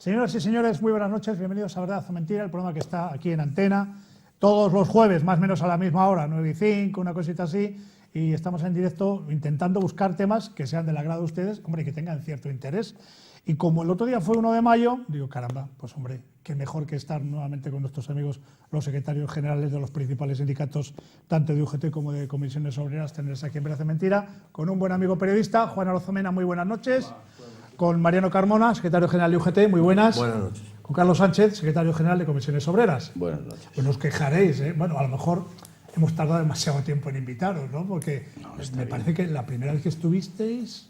Señoras y señores, muy buenas noches, bienvenidos a Verdad o Mentira, el programa que está aquí en antena, todos los jueves, más o menos a la misma hora, 9 y 5, una cosita así, y estamos en directo intentando buscar temas que sean del agrado de ustedes, hombre, que tengan cierto interés. Y como el otro día fue 1 de mayo, digo, caramba, pues hombre, qué mejor que estar nuevamente con nuestros amigos, los secretarios generales de los principales sindicatos, tanto de UGT como de comisiones obreras, tenerles aquí en Verdad o Mentira, con un buen amigo periodista, Juan Arozomena, muy buenas noches. Con Mariano Carmona, secretario general de UGT, muy buenas. Buenas noches. Con Carlos Sánchez, secretario general de Comisiones Obreras. Buenas noches. Pues os quejaréis, ¿eh? Bueno, a lo mejor hemos tardado demasiado tiempo en invitaros, ¿no? Porque me parece que la primera vez que estuvisteis,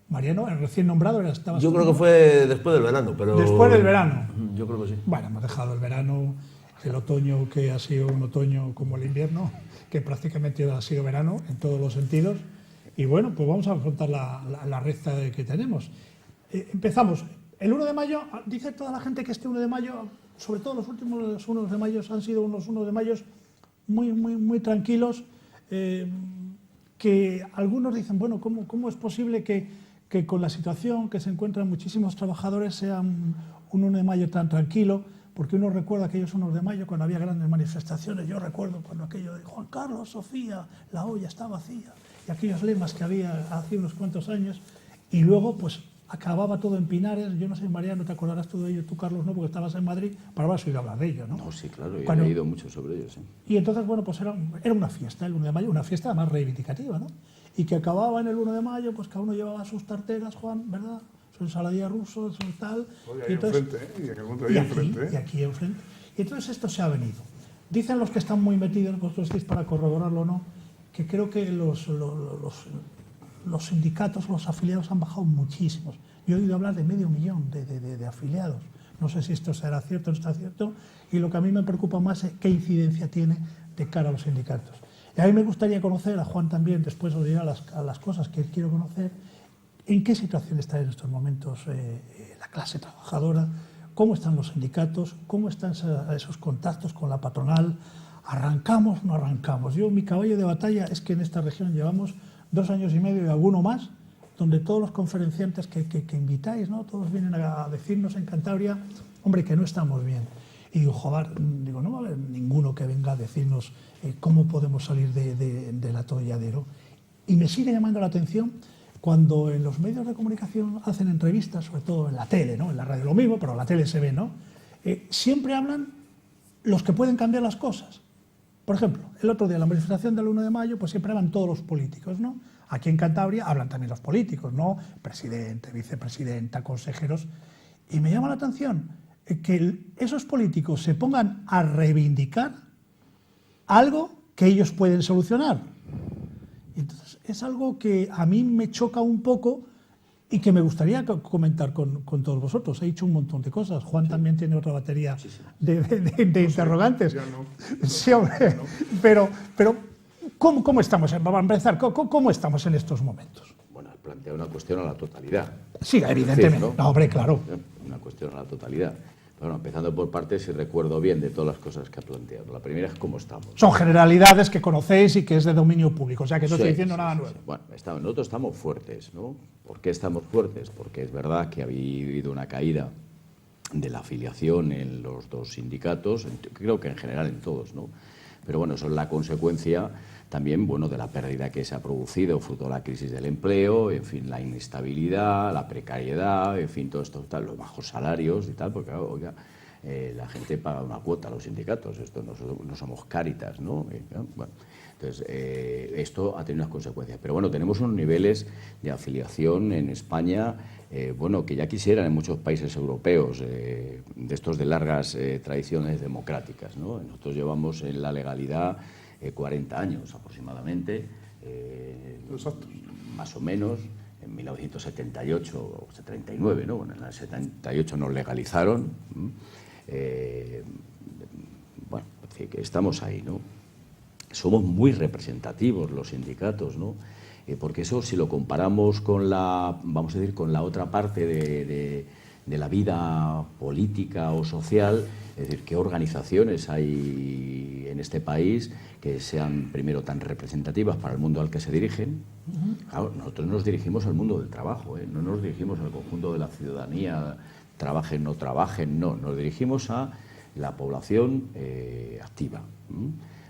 Mariano, el recién nombrado, estabas... Yo creo que fue después del verano, pero... Después del verano. Yo creo que sí. Bueno, hemos dejado el verano, el otoño que ha sido un otoño como el invierno, que prácticamente ha sido verano en todos los sentidos. Y bueno, pues vamos a afrontar la recta que tenemos. Empezamos. El 1 de mayo, dice toda la gente que este 1 de mayo, sobre todo los últimos 1 de mayo, han sido unos 1 de mayo muy tranquilos, que algunos dicen, bueno, ¿cómo es posible que con la situación que se encuentran muchísimos trabajadores sea un 1 de mayo tan tranquilo? Porque uno recuerda aquellos 1 de mayo cuando había grandes manifestaciones. Yo recuerdo cuando aquello de Juan Carlos, Sofía, la olla está vacía, y aquellos lemas que había hace unos cuantos años, y luego pues acababa todo en Pinares. Yo no sé, Mariano, ¿te acordarás tú de ello? Tú, Carlos, no, porque estabas en Madrid, pero habrás oído hablar de ello, ¿no? No, sí, claro, Cuando... he leído mucho sobre ello, sí. Y entonces, bueno, pues era una fiesta, el 1 de mayo, una fiesta más reivindicativa, ¿no? Y que acababa en el 1 de mayo, pues cada uno llevaba sus tarteras, Juan, ¿verdad? Su ensaladilla ruso, su tal... Y entonces, y aquí enfrente. Y entonces esto se ha venido. Dicen los que están muy metidos, vosotros estáis para corroborarlo o no, que creo que los sindicatos, los afiliados han bajado muchísimos. Yo he oído hablar de 500.000 de afiliados. No sé si esto será cierto o no está cierto. Y lo que a mí me preocupa más es qué incidencia tiene de cara a los sindicatos. Y a mí me gustaría conocer, a Juan también, después os dirá las cosas que quiero conocer, en qué situación está en estos momentos la clase trabajadora, cómo están los sindicatos, cómo están esos contactos con la patronal. ¿Arrancamos o no arrancamos? Mi caballo de batalla es que en esta región llevamos 2 años y medio y alguno más, donde todos los conferenciantes que invitáis, ¿no? Todos vienen a decirnos en Cantabria, hombre, que no estamos bien. Y digo, joder, no va a haber ninguno que venga a decirnos cómo podemos salir del atolladero. Y me sigue llamando la atención cuando en los medios de comunicación hacen entrevistas, sobre todo en la tele, ¿no? En la radio lo mismo, pero en la tele se ve, ¿no? Siempre hablan los que pueden cambiar las cosas. Por ejemplo, el otro día, la manifestación del 1 de mayo, pues siempre hablan todos los políticos, ¿no? Aquí en Cantabria hablan también los políticos, ¿no? Presidente, vicepresidenta, consejeros. Y me llama la atención que esos políticos se pongan a reivindicar algo que ellos pueden solucionar. Y entonces es algo que a mí me choca un poco y que me gustaría comentar con todos vosotros. He dicho un montón de cosas. Juan también tiene otra batería de interrogantes. Ya no. Sí, hombre. No. Pero ¿cómo estamos? Vamos a empezar. ¿Cómo estamos en estos momentos? Bueno, plantea una cuestión a la totalidad. Sí, evidentemente. Es decir, No, hombre, claro. Una cuestión a la totalidad. Bueno, empezando por partes, si recuerdo bien de todas las cosas que ha planteado. La primera es cómo estamos. Son generalidades que conocéis y que es de dominio público, o sea que no estoy diciendo nada nuevo. Sí. Bueno, nosotros estamos fuertes, ¿no? ¿Por qué estamos fuertes? Porque es verdad que ha habido una caída de la afiliación en los 2 sindicatos, creo que en general en todos, ¿no? Pero bueno, eso es la consecuencia también, bueno, de la pérdida que se ha producido fruto de la crisis del empleo, en fin, la inestabilidad, la precariedad, en fin, todo esto, tal, los bajos salarios y tal, porque, oiga, la gente paga una cuota a los sindicatos, esto no somos Cáritas, ¿no? Bueno, entonces, esto ha tenido unas consecuencias. Pero bueno, tenemos unos niveles de afiliación en España, bueno, que ya quisieran en muchos países europeos, de estos de largas tradiciones democráticas, ¿no? Nosotros llevamos en la legalidad 40 años aproximadamente, más o menos, en 1978 o 79, ¿no? Bueno, en el 78 nos legalizaron, bueno, es decir, que estamos ahí, ¿no? Somos muy representativos los sindicatos, ¿no? Porque eso, si lo comparamos con vamos a decir, con la otra parte de la vida política o social, es decir, qué organizaciones hay en este país que sean, primero, tan representativas para el mundo al que se dirigen. Claro, nosotros nos dirigimos al mundo del trabajo, no nos dirigimos al conjunto de la ciudadanía trabajen, no trabajen, no, nos dirigimos a la población activa.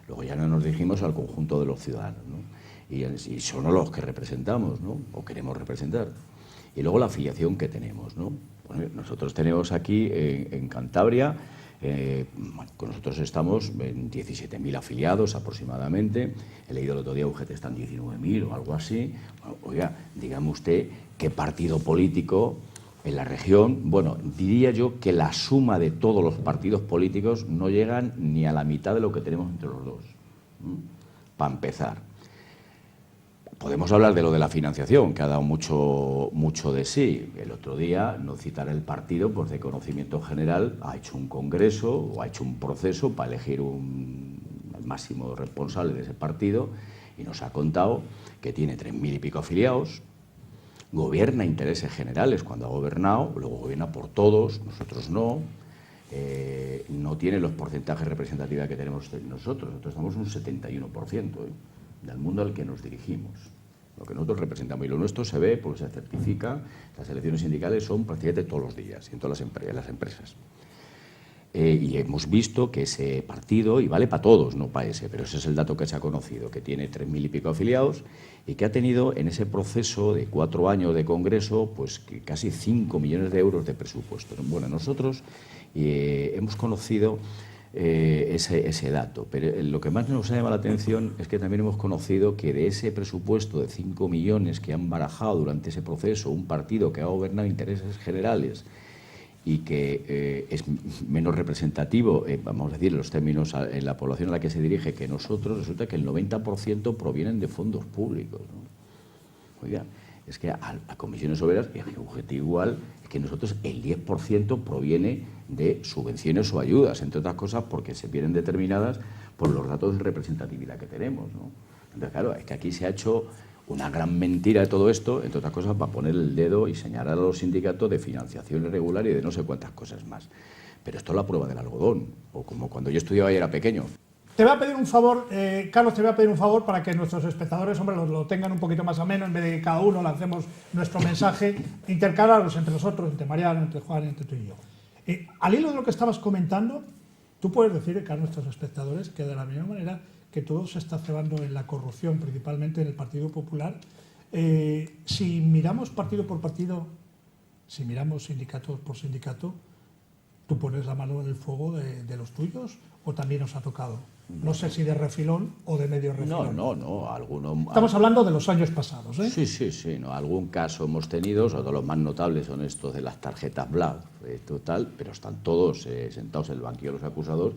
Luego ya no nos dirigimos al conjunto de los ciudadanos, ¿no? Y son los que representamos, ¿no? O queremos representar. Y luego la afiliación que tenemos, ¿no? Bueno, nosotros tenemos aquí en Cantabria, con nosotros estamos en 17.000 afiliados aproximadamente. He leído el otro día UGT están 19.000 o algo así. Bueno, oiga, dígame usted qué partido político en la región, bueno, diría yo que la suma de todos los partidos políticos no llegan ni a la mitad de lo que tenemos entre los dos. Para empezar. Podemos hablar de lo de la financiación, que ha dado mucho de sí. El otro día, no citar el partido, pues de conocimiento general, ha hecho un congreso o ha hecho un proceso para elegir al máximo responsable de ese partido y nos ha contado que tiene 3.000 y pico afiliados, gobierna intereses generales cuando ha gobernado, luego gobierna por todos, nosotros no. No tiene los porcentajes de representatividad que tenemos nosotros estamos un 71% del mundo al que nos dirigimos. Lo que nosotros representamos y lo nuestro se ve, porque se certifica, las elecciones sindicales son prácticamente todos los días y en todas las empresas. Y hemos visto que ese partido, y vale para todos, no para ese, pero ese es el dato que se ha conocido, que tiene 3.000 y pico afiliados y que ha tenido en ese proceso de 4 años de congreso pues casi 5 millones de euros de presupuesto. Bueno, nosotros hemos conocido ese dato, pero lo que más nos llama la atención es que también hemos conocido que de ese presupuesto de 5 millones que han barajado durante ese proceso un partido que ha gobernado intereses generales y que es menos representativo, vamos a decir, en los términos en la población a la que se dirige que nosotros, resulta que el 90% provienen de fondos públicos, ¿no? Oiga, es que a comisiones obreras, y a UGT igual, es que nosotros el 10% proviene de subvenciones o ayudas, entre otras cosas porque se vienen determinadas por los datos de representatividad que tenemos, ¿no? Entonces, claro, es que aquí se ha hecho una gran mentira de todo esto, entre otras cosas, para poner el dedo y señalar a los sindicatos de financiación irregular y de no sé cuántas cosas más. Pero esto es la prueba del algodón, o como cuando yo estudiaba y era pequeño. Te voy a pedir un favor, Carlos, te voy a pedir un favor para que nuestros espectadores, hombre, lo tengan un poquito más ameno, en vez de que cada uno lancemos nuestro mensaje, intercalarlos entre nosotros, entre Mariano, entre Juan, entre tú y yo. Al hilo de lo que estabas comentando, tú puedes decir a nuestros espectadores que de la misma manera que todo se está cebando en la corrupción, principalmente en el Partido Popular, si miramos partido por partido, si miramos sindicato por sindicato, ¿tú pones la mano en el fuego de los tuyos o también os ha tocado? No sé si de refilón o de medio refilón. No, alguno... Estamos hablando de los años pasados, ¿eh? Sí, no, algún caso hemos tenido, sobre todo los más notables son estos de las tarjetas black, total, pero están todos sentados en el banquillo de los acusados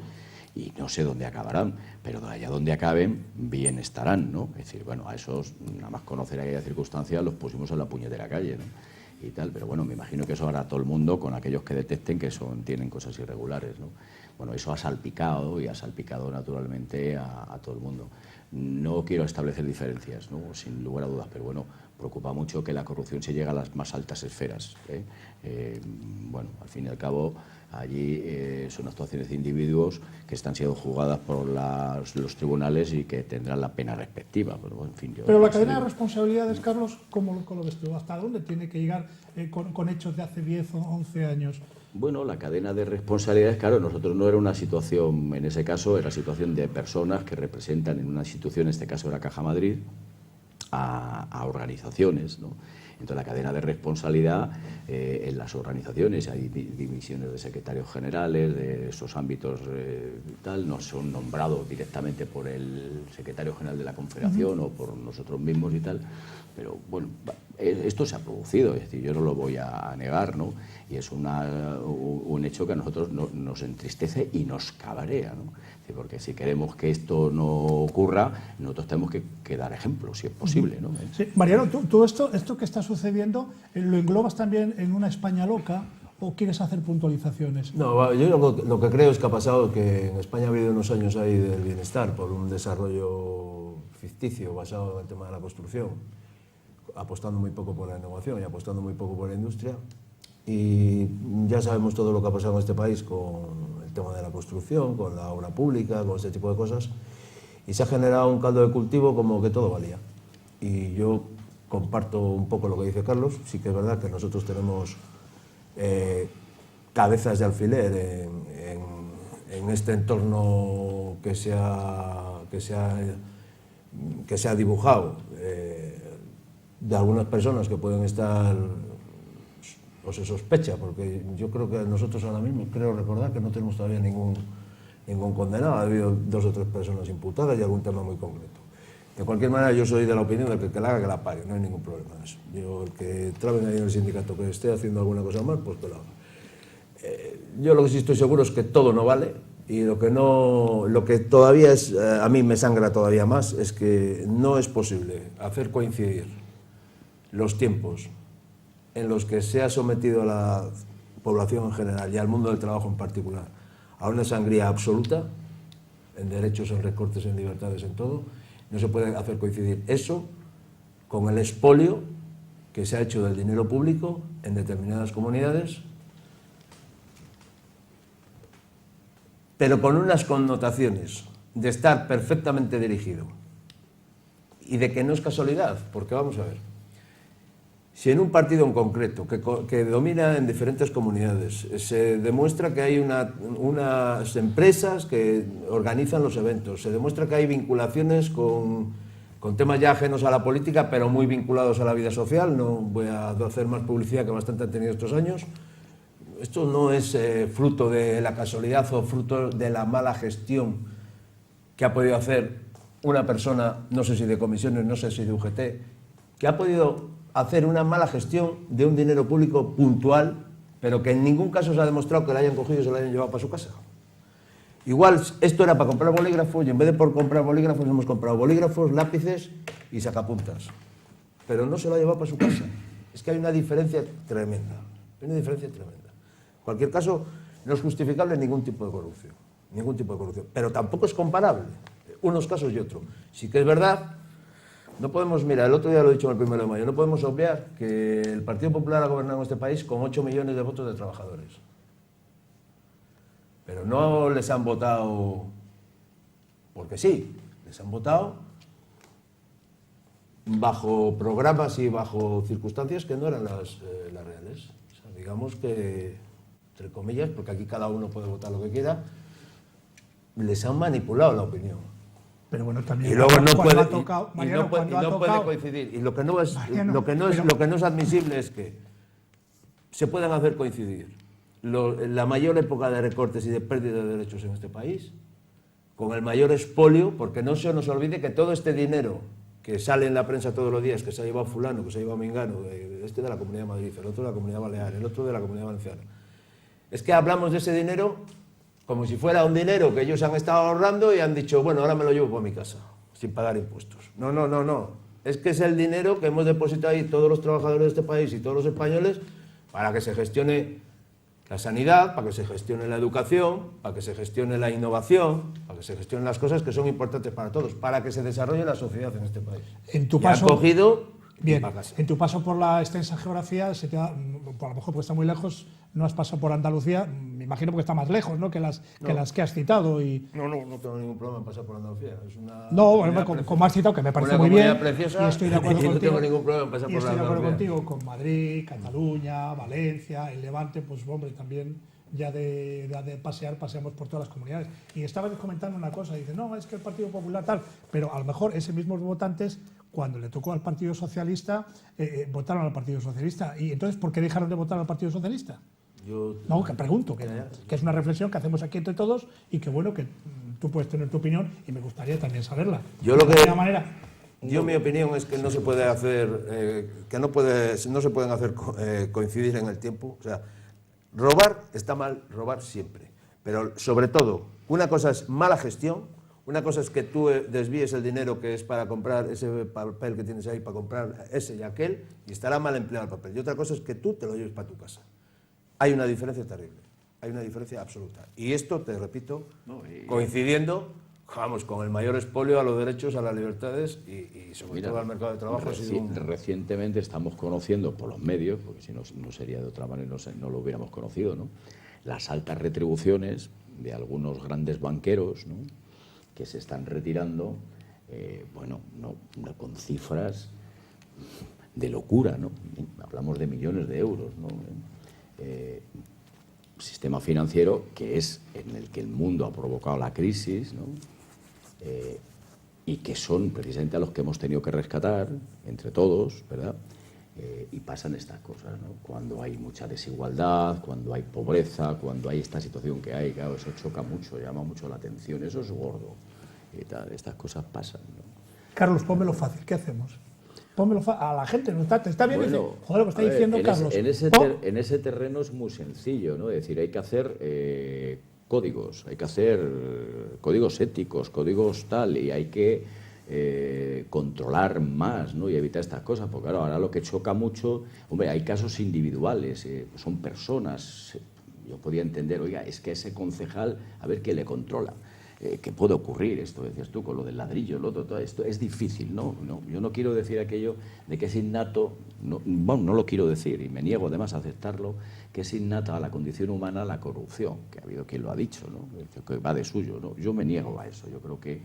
y no sé dónde acabarán, pero de allá donde acaben, bien estarán, ¿no? Es decir, bueno, a esos, nada más conocer aquella circunstancia, los pusimos en la puñetera calle, ¿no? Y tal, pero bueno, me imagino que eso hará todo el mundo con aquellos que detecten que tienen cosas irregulares, ¿no? Bueno, eso ha salpicado y ha salpicado naturalmente a todo el mundo. No quiero establecer diferencias, ¿no? Sin lugar a dudas, pero bueno, preocupa mucho que la corrupción se llegue a las más altas esferas, ¿eh? Bueno, al fin y al cabo, allí son actuaciones de individuos que están siendo juzgadas por los tribunales y que tendrán la pena respectiva. Pero, en fin, pero la cadena de responsabilidades, Carlos, ¿cómo lo ves tú? ¿Hasta dónde tiene que llegar con hechos de hace 10 o 11 años? Bueno, la cadena de responsabilidades, claro, nosotros no era una situación, en ese caso, era situación de personas que representan en una institución, en este caso era Caja Madrid, a organizaciones, ¿no? Entonces, la cadena de responsabilidad en las organizaciones, hay divisiones de secretarios generales, de esos ámbitos tal, no son nombrados directamente por el secretario general de la Confederación o por nosotros mismos y tal, pero bueno, esto se ha producido, es decir, yo no lo voy a negar, ¿no? Y es un hecho que a nosotros nos entristece y nos cabrea, ¿no? Porque si queremos que esto no ocurra, nosotros tenemos que dar ejemplo, si es posible, ¿no? Sí. Mariano, ¿tú esto que está sucediendo lo englobas también en una España loca o quieres hacer puntualizaciones? No, yo lo que creo es que ha pasado que en España ha habido unos años ahí del bienestar por un desarrollo ficticio basado en el tema de la construcción, apostando muy poco por la innovación y apostando muy poco por la industria. Y ya sabemos todo lo que ha pasado en este país con el tema de la construcción, con la obra pública, con este tipo de cosas, y se ha generado un caldo de cultivo como que todo valía. Y yo comparto un poco lo que dice Carlos. Sí que es verdad que nosotros tenemos cabezas de alfiler en este entorno que se ha dibujado, de algunas personas que pueden estar, o se sospecha, porque yo creo que nosotros ahora mismo, creo recordar que no tenemos todavía ningún condenado, ha habido 2 o 3 personas imputadas y algún tema muy concreto. De cualquier manera, yo soy de la opinión de que la haga, que la pague, no hay ningún problema en eso. Yo, el que traben ahí en el sindicato que esté haciendo alguna cosa mal, pues que lo haga. Yo lo que sí estoy seguro es que todo no vale, y lo que todavía es, a mí me sangra todavía más, es que no es posible hacer coincidir los tiempos en los que se ha sometido a la población en general y al mundo del trabajo en particular a una sangría absoluta, en derechos, en recortes, en libertades, en todo. No se puede hacer coincidir eso con el expolio que se ha hecho del dinero público en determinadas comunidades, pero con unas connotaciones de estar perfectamente dirigido y de que no es casualidad, porque vamos a ver, si en un partido en concreto que domina en diferentes comunidades se demuestra que hay unas empresas que organizan los eventos, se demuestra que hay vinculaciones con temas ya ajenos a la política, pero muy vinculados a la vida social, no voy a hacer más publicidad que bastante han tenido estos años, esto no es fruto de la casualidad o fruto de la mala gestión que ha podido hacer una persona, no sé si de comisiones, no sé si de UGT, que ha podido hacer una mala gestión de un dinero público puntual, pero que en ningún caso se ha demostrado que la hayan cogido y se la hayan llevado para su casa. Igual esto era para comprar bolígrafos y en vez de por comprar bolígrafos hemos comprado bolígrafos, lápices y sacapuntas. Pero no se lo ha llevado para su casa. Es que hay una diferencia tremenda. Hay una diferencia tremenda. En cualquier caso, no es justificable ningún tipo de corrupción. Ningún tipo de corrupción. Pero tampoco es comparable unos casos y otros. Sí que es verdad. No podemos, mira, el otro día lo he dicho el 1 de mayo, no podemos obviar que el Partido Popular ha gobernado este país con 8 millones de votos de trabajadores. Pero no les han votado porque sí, les han votado bajo programas y bajo circunstancias que no eran las reales. O sea, digamos que, entre comillas, porque aquí cada uno puede votar lo que quiera, les han manipulado la opinión. Pero bueno, también Y luego no puede, puede coincidir. Y lo que no es admisible es que se puedan hacer coincidir la mayor época de recortes y de pérdida de derechos en este país con el mayor expolio, porque no se nos olvide que todo este dinero que sale en la prensa todos los días, que se ha llevado fulano, que se ha llevado mengano, este de la Comunidad de Madrid, el otro de la Comunidad Balear, el otro de la Comunidad Valenciana, es que hablamos de ese dinero como si fuera un dinero que ellos han estado ahorrando y han dicho, bueno, ahora me lo llevo para mi casa, sin pagar impuestos. No. Es que es el dinero que hemos depositado ahí todos los trabajadores de este país y todos los españoles para que se gestione la sanidad, para que se gestione la educación, para que se gestione la innovación, para que se gestionen las cosas que son importantes para todos, para que se desarrolle la sociedad en este país. En tu paso, en tu paso por la extensa geografía, a lo mejor porque está muy lejos, no has pasado por Andalucía, me imagino porque está más lejos, ¿no? que las que has citado. Y... No tengo ningún problema en pasar por Andalucía. Es una como has citado, que me parece muy bien, preciosa, y estoy de acuerdo contigo. No tengo ningún problema en pasar por Andalucía. Y estoy de acuerdo contigo con Madrid, Mm. Cataluña, Valencia, el Levante, pues hombre, también ya de paseamos por todas las comunidades. Y estabas comentando una cosa, dice, no, es que el Partido Popular tal, pero a lo mejor esos mismos votantes, cuando le tocó al Partido Socialista, votaron al Partido Socialista. ¿Y entonces por qué dejaron de votar al Partido Socialista? No, que pregunto, que es una reflexión que hacemos aquí entre todos y que bueno, que tú puedes tener tu opinión y me gustaría también saberla. Mi opinión es que no se puede hacer, no se pueden hacer coincidir en el tiempo. O sea, robar está mal, robar siempre. Pero sobre todo, una cosa es mala gestión, una cosa es que tú desvíes el dinero que es para comprar ese papel que tienes ahí, para comprar ese y aquel, y estará mal empleado el papel. Y otra cosa es que tú te lo lleves para tu casa. Hay una diferencia terrible, hay una diferencia absoluta. Y esto, te repito, coincidiendo, vamos, con el mayor expolio a los derechos, a las libertades y sobre todo al mercado de trabajo. Recientemente estamos conociendo por los medios, porque si no sería de otra manera, no lo hubiéramos conocido, ¿no? Las altas retribuciones de algunos grandes banqueros, ¿no? Que se están retirando, con cifras de locura, ¿no? Hablamos de millones de euros, ¿no? sistema financiero que es en el que el mundo ha provocado la crisis, ¿no? Y que son precisamente a los que hemos tenido que rescatar entre todos, ¿verdad? Y pasan estas cosas, ¿no? Cuando hay mucha desigualdad, cuando hay pobreza, cuando hay esta situación que hay, claro, eso choca mucho, llama mucho la atención, eso es gordo y tal, estas cosas pasan, ¿no? Carlos, pónmelo fácil, ¿qué hacemos? Pónmelo a la gente, ¿no está bien? Bueno, Dice, joder, lo que está diciendo Carlos. En ese terreno es muy sencillo, ¿no? Es decir, hay que hacer códigos, hay que hacer códigos éticos, códigos tal, y hay que controlar más, ¿no? Y evitar estas cosas, porque claro, ahora lo que choca mucho, hombre, hay casos individuales, son personas, yo podía entender, oiga, es que ese concejal, a ver qué le controla. ¿Qué puede ocurrir? Esto decías tú, con lo del ladrillo, lo otro, todo esto es difícil, ¿no? Yo no quiero decir aquello de que es innato, bueno, no lo quiero decir, y me niego además a aceptarlo, que es innata a la condición humana la corrupción, que ha habido quien lo ha dicho, ¿no? Que va de suyo, ¿no? Yo me niego a eso, yo creo que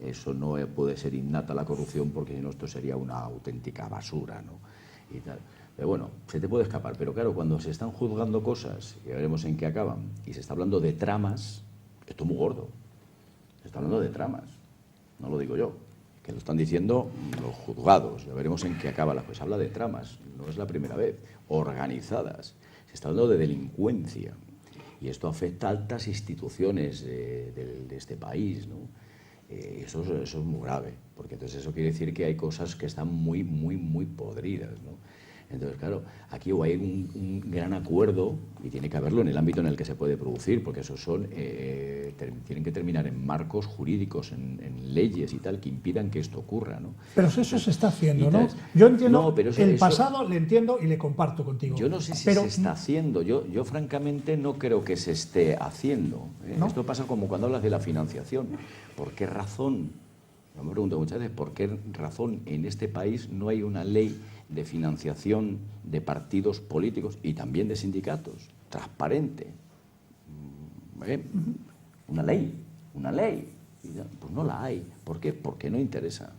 eso no puede ser innata la corrupción, porque si no esto sería una auténtica basura, ¿no? Y tal. Pero bueno, se te puede escapar, pero claro, cuando se están juzgando cosas, y veremos en qué acaban, y se está hablando de tramas, esto es muy gordo. Se está hablando de tramas, no lo digo yo, que lo están diciendo los juzgados, ya veremos en qué acaba la cosa. Se habla de tramas, no es la primera vez, organizadas, se está hablando de delincuencia, y esto afecta a altas instituciones de este país, ¿no? Eso es muy grave, porque entonces eso quiere decir que hay cosas que están muy podridas, ¿no? Entonces, claro, aquí hay un gran acuerdo, y tiene que haberlo en el ámbito en el que se puede producir, porque esos tienen que terminar en marcos jurídicos, en leyes y tal, que impidan que esto ocurra, ¿no? Pero eso se está haciendo, ¿no? Yo entiendo, no, pero pasado le entiendo y le comparto contigo. Yo no sé si se está haciendo, yo francamente no creo que se esté haciendo, ¿eh? ¿No? Esto pasa como cuando hablas de la financiación. ¿Por qué razón? Yo me pregunto muchas veces, ¿por qué razón en este país no hay una ley de financiación de partidos políticos y también de sindicatos transparente? Una ley. Pues no la hay. ¿Por qué? Porque no interesa.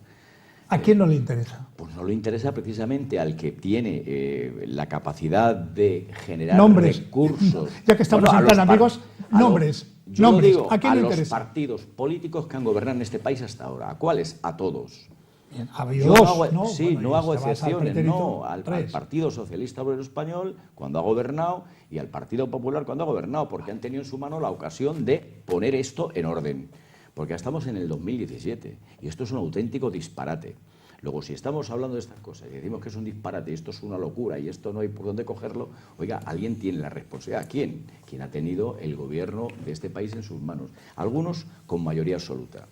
¿A quién no le interesa? Pues no le interesa precisamente al que tiene la capacidad de generar nombres. Recursos. Ya que estamos en plan amigos, nombres. Yo nombres. Digo, ¿A quién le los interesa? partidos políticos que han gobernado en este país hasta ahora. ¿A cuáles? A todos. Bien, yo no hago, ¿no? Sí, bueno, no hago excepciones, no, al Partido Socialista Obrero Español cuando ha gobernado y al Partido Popular cuando ha gobernado, porque han tenido en su mano la ocasión de poner esto en orden, porque estamos en el 2017 y esto es un auténtico disparate. Luego, si estamos hablando de estas cosas y decimos que es un disparate y esto es una locura y esto no hay por dónde cogerlo, oiga, alguien tiene la responsabilidad. ¿Quién? Quien ha tenido el gobierno de este país en sus manos. Algunos con mayoría absoluta.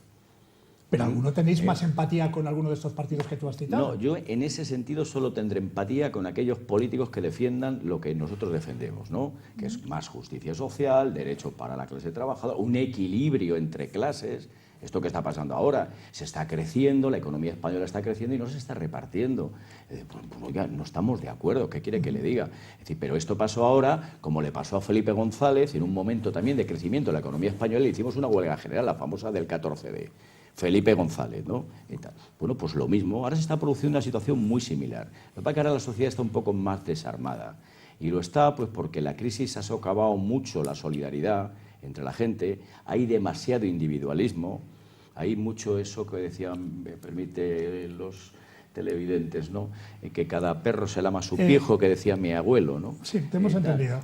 Pero ¿alguno tenéis más empatía con alguno de estos partidos que tú has citado? No, yo en ese sentido solo tendré empatía con aquellos políticos que defiendan lo que nosotros defendemos, ¿no? Que es más justicia social, derecho para la clase trabajadora, un equilibrio entre clases. Esto que está pasando ahora, se está creciendo, la economía española está creciendo y no se está repartiendo. Pues, oiga, no estamos de acuerdo, ¿qué quiere que le diga? Es decir, pero esto pasó ahora, como le pasó a Felipe González, en un momento también de crecimiento de la economía española, le hicimos una huelga general, la famosa del 14D. Felipe González, ¿no? Y tal. Bueno, pues lo mismo. Ahora se está produciendo una situación muy similar. Lo que pasa es que ahora la sociedad está un poco más desarmada. Y lo está pues porque la crisis ha socavado mucho la solidaridad entre la gente. Hay demasiado individualismo. Hay mucho eso que decían, me permite los televidentes, ¿no? Que cada perro se lama a su pijo, que decía mi abuelo, ¿no? Sí, te hemos entendido.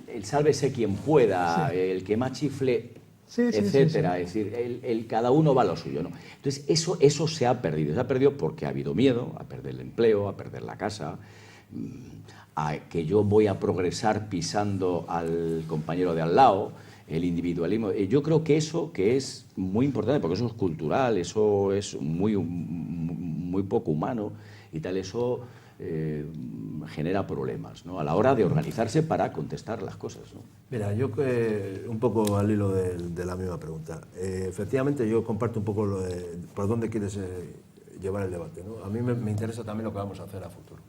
El sálvese quien pueda, sí. El que más chifle... Sí, etcétera, es decir, cada uno va a lo suyo, ¿no? Entonces eso se ha perdido porque ha habido miedo a perder el empleo, a perder la casa, a que yo voy a progresar pisando al compañero de al lado, el individualismo. Yo creo que eso que es muy importante, porque eso es cultural, eso es muy poco humano y tal, eso genera problemas, ¿no? A la hora de organizarse para contestar las cosas, ¿no? Mira, yo un poco al hilo de la misma pregunta. Efectivamente, yo comparto un poco por dónde quieres llevar el debate, ¿no? A mí me interesa también lo que vamos a hacer a futuro.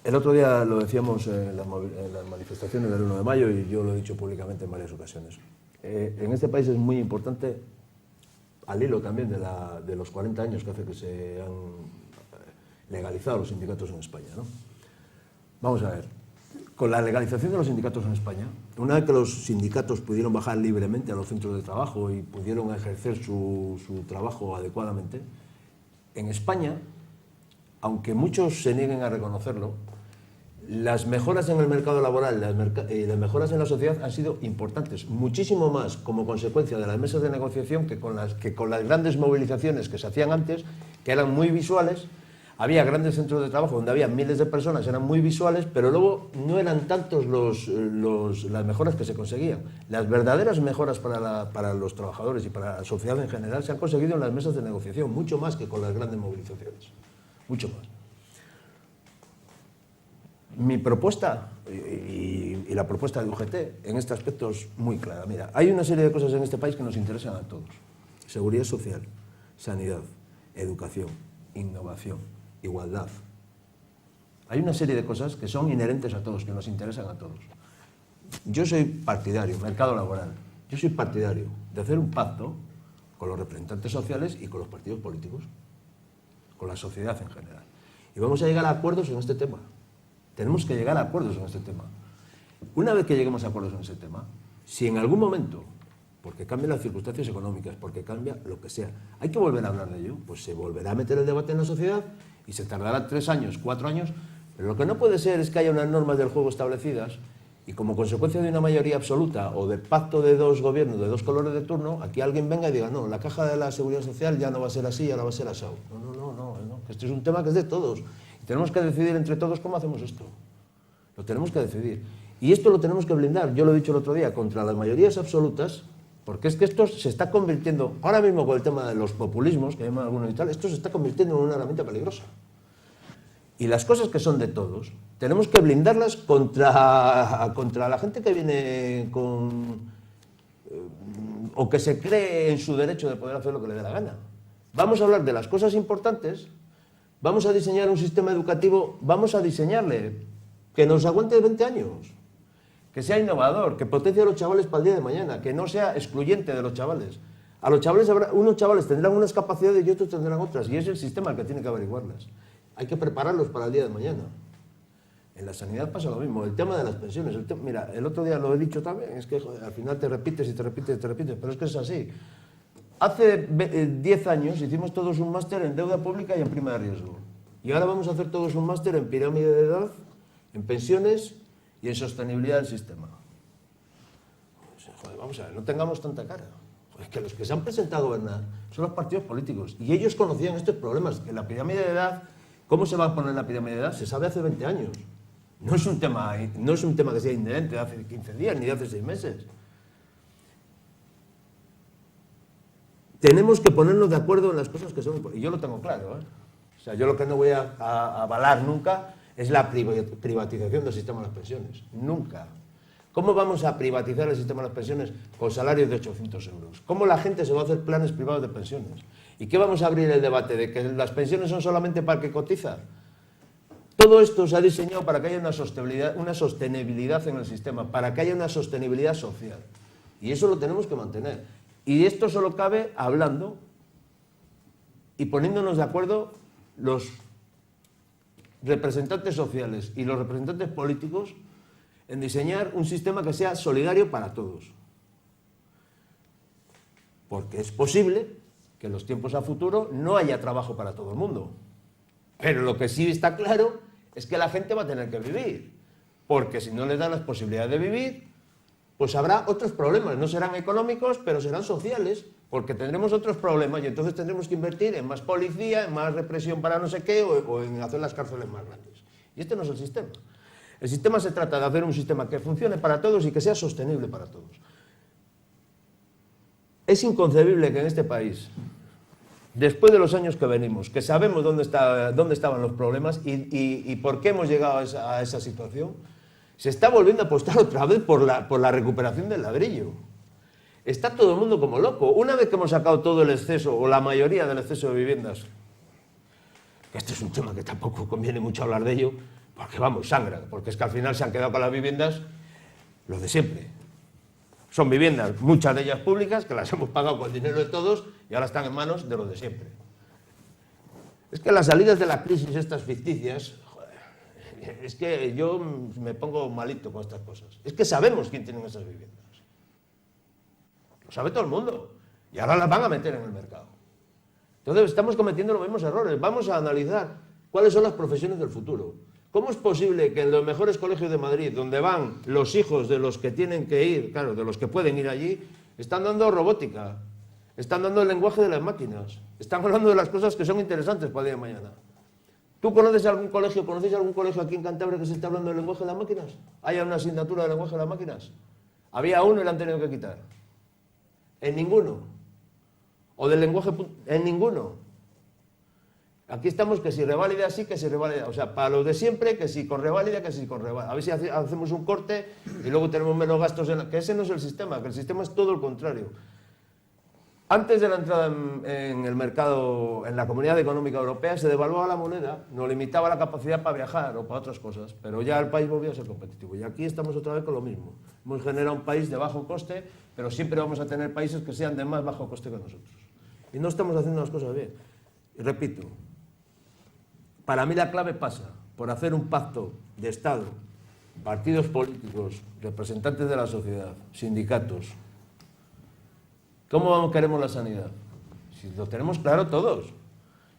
El otro día lo decíamos en las manifestaciones del 1 de mayo y yo lo he dicho públicamente en varias ocasiones. En este país es muy importante, al hilo también de los 40 años que hace que se han legalizado los sindicatos en España, ¿no? Vamos a ver, con la legalización de los sindicatos en España, una vez que los sindicatos pudieron bajar libremente a los centros de trabajo y pudieron ejercer su trabajo adecuadamente, en España, aunque muchos se nieguen a reconocerlo, las mejoras en el mercado laboral y las mejoras en la sociedad han sido importantes, muchísimo más como consecuencia de las mesas de negociación que con las grandes movilizaciones que se hacían antes, que eran muy visuales. Había grandes centros de trabajo donde había miles de personas, eran muy visuales, pero luego no eran tantos las mejoras que se conseguían. Las verdaderas mejoras para los trabajadores y para la sociedad en general se han conseguido en las mesas de negociación, mucho más que con las grandes movilizaciones, mucho más. Mi propuesta, y la propuesta de UGT, en este aspecto es muy clara. Mira, hay una serie de cosas en este país que nos interesan a todos. Seguridad social, sanidad, educación, innovación, igualdad. Hay una serie de cosas que son inherentes a todos, que nos interesan a todos. Yo soy partidario, mercado laboral, yo soy partidario de hacer un pacto con los representantes sociales y con los partidos políticos, con la sociedad en general. Y vamos a llegar a acuerdos en este tema. Tenemos que llegar a acuerdos en este tema. Una vez que lleguemos a acuerdos en ese tema, si en algún momento, porque cambian las circunstancias económicas, porque cambia lo que sea, hay que volver a hablar de ello, pues se volverá a meter el debate en la sociedad y se tardará 3 años, 4 años, pero lo que no puede ser es que haya unas normas del juego establecidas y como consecuencia de una mayoría absoluta o del pacto de 2 gobiernos, de 2 colores de turno, aquí alguien venga y diga, no, la caja de la seguridad social ya no va a ser así, ahora va a ser asado. No, que este es un tema que es de todos. Y tenemos que decidir entre todos cómo hacemos esto. Lo tenemos que decidir. Y esto lo tenemos que blindar, yo lo he dicho el otro día, contra las mayorías absolutas, porque es que esto se está convirtiendo, ahora mismo con el tema de los populismos, que llaman algunos y tal, esto se está convirtiendo en una herramienta peligrosa. Y las cosas que son de todos, tenemos que blindarlas contra la gente que viene o que se cree en su derecho de poder hacer lo que le dé la gana. Vamos a hablar de las cosas importantes, vamos a diseñar un sistema educativo, vamos a diseñarle que nos aguante 20 años, que sea innovador, que potencie a los chavales para el día de mañana, que no sea excluyente de los chavales. A los chavales unos chavales tendrán unas capacidades y otros tendrán otras, y es el sistema el que tiene que averiguarlas. Hay que prepararlos para el día de mañana. En la sanidad pasa lo mismo, el tema de las pensiones. Mira, el otro día lo he dicho también, es que joder, al final te repites y te repites y te repites, pero es que es así. Hace 10 años hicimos todos un máster en deuda pública y en prima de riesgo. Y ahora vamos a hacer todos un máster en pirámide de edad, en pensiones y en sostenibilidad del sistema. Joder, vamos a ver, no tengamos tanta cara. Es que los que se han presentado a gobernar son los partidos políticos y ellos conocían estos problemas. En la pirámide de edad, ¿cómo se va a poner la pirámide de edad? Se sabe hace 20 años. No es un tema que sea inherente de hace 15 días ni de hace 6 meses. Tenemos que ponernos de acuerdo en las cosas que son... Y yo lo tengo claro, ¿eh? O sea, yo lo que no voy a avalar nunca es la privatización del sistema de las pensiones. Nunca. ¿Cómo vamos a privatizar el sistema de las pensiones con salarios de 800 euros? ¿Cómo la gente se va a hacer planes privados de pensiones? ¿Y qué vamos a abrir el debate de que las pensiones son solamente para el que cotiza? Todo esto se ha diseñado para que haya una sostenibilidad en el sistema, para que haya una sostenibilidad social. Y eso lo tenemos que mantener. Y esto solo cabe hablando y poniéndonos de acuerdo los representantes sociales y los representantes políticos en diseñar un sistema que sea solidario para todos. Porque es posible que en los tiempos a futuro no haya trabajo para todo el mundo. Pero lo que sí está claro es que la gente va a tener que vivir. Porque si no les dan las posibilidades de vivir, pues habrá otros problemas. No serán económicos, pero serán sociales. Porque tendremos otros problemas y entonces tendremos que invertir en más policía, en más represión para no sé qué o en hacer las cárceles más grandes. Y este no es el sistema. El sistema se trata de hacer un sistema que funcione para todos y que sea sostenible para todos. Es inconcebible que en este país, después de los años que venimos, que sabemos dónde estaban los problemas y por qué hemos llegado a esa situación, se está volviendo a apostar otra vez por la recuperación del ladrillo. Está todo el mundo como loco. Una vez que hemos sacado todo el exceso, o la mayoría del exceso de viviendas, que este es un tema que tampoco conviene mucho hablar de ello, porque vamos, sangran, porque es que al final se han quedado con las viviendas los de siempre. Son viviendas, muchas de ellas públicas, que las hemos pagado con dinero de todos y ahora están en manos de los de siempre. Es que las salidas de la crisis estas ficticias, joder, es que yo me pongo malito con estas cosas. Es que sabemos quién tiene esas viviendas. Lo sabe todo el mundo. Y ahora las van a meter en el mercado. Entonces estamos cometiendo los mismos errores. Vamos a analizar cuáles son las profesiones del futuro. ¿Cómo es posible que en los mejores colegios de Madrid, donde van los hijos de los que tienen que ir, claro, de los que pueden ir allí, están dando robótica, están dando el lenguaje de las máquinas, están hablando de las cosas que son interesantes para el día de mañana? ¿Tú conocéis algún colegio aquí en Cantabria que se esté hablando del lenguaje de las máquinas? ¿Hay una asignatura de lenguaje de las máquinas? Había uno y la han tenido que quitar. En ninguno. O del lenguaje, en ninguno. Aquí estamos que si reválida sí, que si reválida. O sea, para los de siempre, que si con reválida, que si con reválida. A ver si hacemos un corte y luego tenemos menos gastos. Que ese no es el sistema, que el sistema es todo el contrario. Antes de la entrada en el mercado, en la Comunidad Económica Europea, se devaluaba la moneda, nos limitaba la capacidad para viajar o para otras cosas, pero ya el país volvió a ser competitivo. Y aquí estamos otra vez con lo mismo. Hemos generado un país de bajo coste, pero siempre vamos a tener países que sean de más bajo coste que nosotros. Y no estamos haciendo las cosas bien. Y repito, para mí la clave pasa por hacer un pacto de Estado, partidos políticos, representantes de la sociedad, sindicatos. ¿Cómo queremos la sanidad? Si lo tenemos claro todos.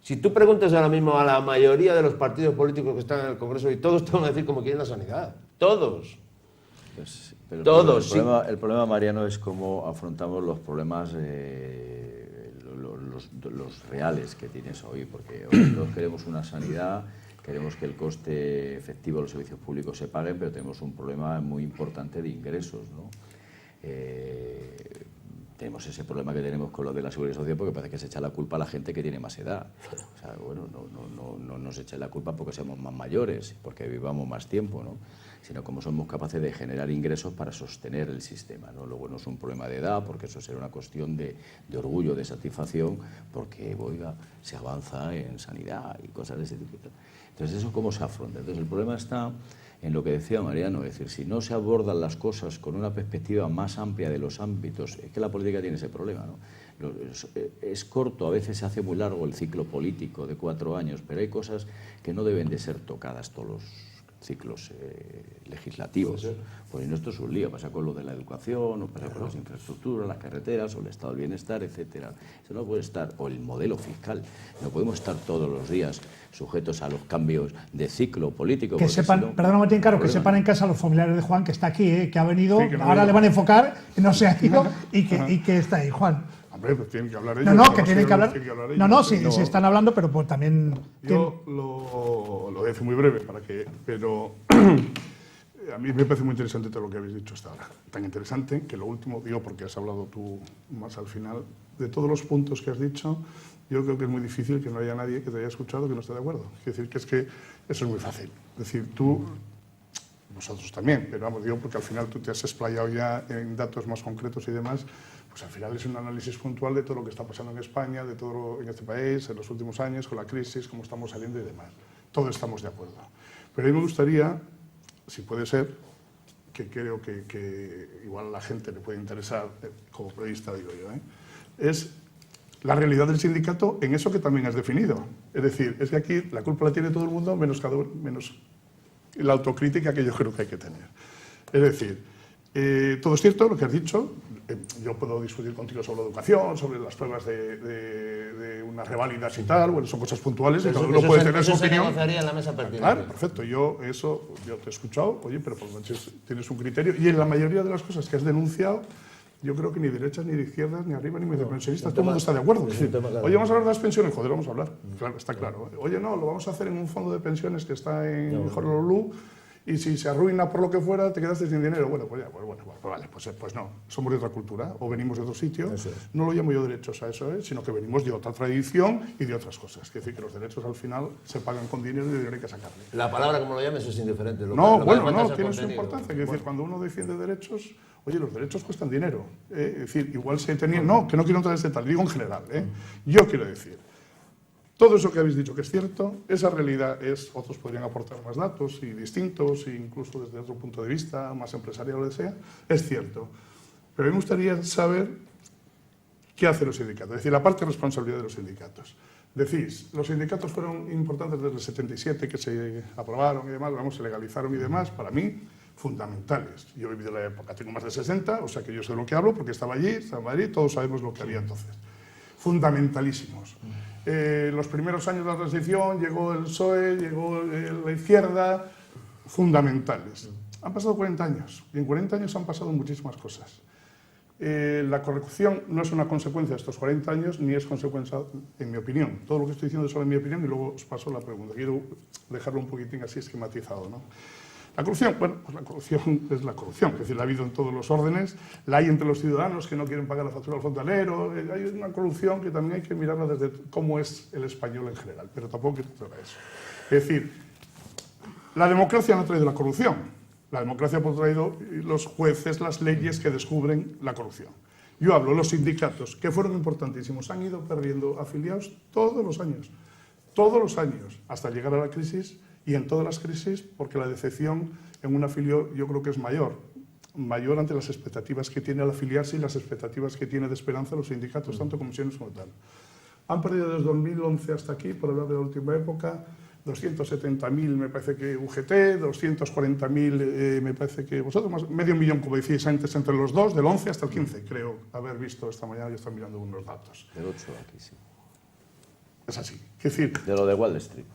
Si tú preguntas ahora mismo a la mayoría de los partidos políticos que están en el Congreso y todos te van a decir cómo quieren la sanidad. Todos. Pues, pero todos. El problema, Mariano, es cómo afrontamos los problemas los reales que tienes hoy, porque hoy todos queremos una sanidad, queremos que el coste efectivo de los servicios públicos se pague, pero tenemos un problema muy importante de ingresos, ¿no? Tenemos ese problema que tenemos con lo de la seguridad social porque parece que se echa la culpa a la gente que tiene más edad. O sea, bueno, no nos eche la culpa porque seamos más mayores, porque vivamos más tiempo, ¿no? Sino como somos capaces de generar ingresos para sostener el sistema, ¿no? Luego no es un problema de edad, porque eso será una cuestión de orgullo, de satisfacción, porque, oiga, se avanza en sanidad y cosas de ese tipo. Entonces, ¿eso cómo se afronta? Entonces, el problema está en lo que decía Mariano, es decir, si no se abordan las cosas con una perspectiva más amplia de los ámbitos, es que la política tiene ese problema, ¿no? Es corto, a veces se hace muy largo el ciclo político de 4 años, pero hay cosas que no deben de ser tocadas todos los ciclos legislativos. Pues esto es un lío, pasa con lo de la educación, o pasa con las infraestructuras, las carreteras, o el estado del bienestar, etcétera. Eso no puede estar, o el modelo fiscal, no podemos estar todos los días sujetos a los cambios de ciclo político. Que sepan, perdona Martín, Caro, que sepan en casa los familiares de Juan que está aquí, que ha venido, sí, ahora le van a enfocar, que no se ha ido y que está ahí, Juan. Hombre, pues tienen que hablar ellos. No, que tienen que hablar. Sí están hablando, pero pues también. Yo lo voy a decir muy breve, pero a mí me parece muy interesante todo lo que habéis dicho hasta ahora. Tan interesante que lo último, digo porque has hablado tú más al final, de todos los puntos que has dicho, yo creo que es muy difícil que no haya nadie que te haya escuchado que no esté de acuerdo. Es decir, que eso es muy fácil. Es decir, tú, vosotros también, pero vamos, digo porque al final tú te has explayado ya en datos más concretos y demás. Pues al final es un análisis puntual de todo lo que está pasando en España, de todo en este país, en los últimos años, con la crisis, cómo estamos saliendo y demás. Todos estamos de acuerdo. Pero a mí me gustaría, si puede ser, que creo que igual a la gente le puede interesar, como periodista digo yo, es la realidad del sindicato en eso que también has definido. Es decir, es que aquí la culpa la tiene todo el mundo, menos la autocrítica que yo creo que hay que tener. Es decir, todo es cierto lo que has dicho. Yo puedo discutir contigo sobre la educación, sobre las pruebas de unas reválidas y tal, bueno, son cosas puntuales, y cada uno puede tener su opinión. Eso se negociaría en la mesa pertinente. Claro, perfecto, yo te he escuchado, oye, pero por lo menos tienes un criterio, y en la mayoría de las cosas que has denunciado, yo creo que ni derechas, ni de izquierdas, ni arriba, ni de pensionistas, todo el mundo está de acuerdo. Es decir, oye, vamos a hablar de las pensiones, joder, vamos a hablar, claro, está claro. Oye, no, lo vamos a hacer en un fondo de pensiones que está en Honolulu, y si se arruina por lo que fuera, te quedaste sin dinero. Bueno, pues ya, pues no, somos de otra cultura, o venimos de otro sitio. No lo llamo yo derechos a eso, sino que venimos de otra tradición y de otras cosas. Es decir, que los derechos al final se pagan con dinero y dinero hay que sacarle. La palabra, como lo llames, es indiferente. No, tiene su importancia. Es decir, cuando uno defiende derechos, oye, los derechos cuestan dinero. Es decir, igual se tenía... No, que no quiero entrar en ese tal, digo en general. Yo quiero decir... Todo eso que habéis dicho que es cierto, esa realidad otros podrían aportar más datos y distintos, e incluso desde otro punto de vista, más empresarial o lo que sea, es cierto. Pero a mí me gustaría saber qué hacen los sindicatos, es decir, la parte de responsabilidad de los sindicatos. Decís, los sindicatos fueron importantes desde el 77, que se aprobaron y demás, vamos, se legalizaron y demás, para mí, fundamentales. Yo he vivido la época, tengo más de 60, o sea que yo sé de lo que hablo, porque estaba allí, estaba en Madrid, todos sabemos lo que había entonces. Fundamentalísimos. Los primeros años de la transición, llegó el PSOE, llegó la izquierda, fundamentales. Han pasado 40 años, y en 40 años han pasado muchísimas cosas. La corrupción no es una consecuencia de estos 40 años, ni es consecuencia, en mi opinión. Todo lo que estoy diciendo es solo en mi opinión y luego os paso la pregunta. Quiero dejarlo un poquitín así esquematizado, ¿no? La corrupción, bueno, pues la corrupción es la corrupción, es decir, la ha habido en todos los órdenes, la hay entre los ciudadanos que no quieren pagar la factura al fontanero, hay una corrupción que también hay que mirarla desde cómo es el español en general, pero tampoco quiero entrar a eso. Es decir, la democracia no ha traído la corrupción. La democracia ha traído los jueces, las leyes que descubren la corrupción. Yo hablo, los sindicatos, que fueron importantísimos, han ido perdiendo afiliados todos los años, hasta llegar a la crisis, y en todas las crisis, porque la decepción en un afiliado yo creo que es mayor ante las expectativas que tiene al afiliarse y las expectativas que tiene de esperanza los sindicatos, tanto comisiones como tal. Han perdido desde 2011 hasta aquí, por hablar de la última época, 270.000 me parece que UGT, 240.000 me parece que vosotros, más, medio millón, como decíais antes, entre los dos, del 11 hasta el 15, creo haber visto esta mañana, yo estaba mirando unos datos. Del 8 aquí, sí. Es así. ¿Qué decir? De lo de Wall Street.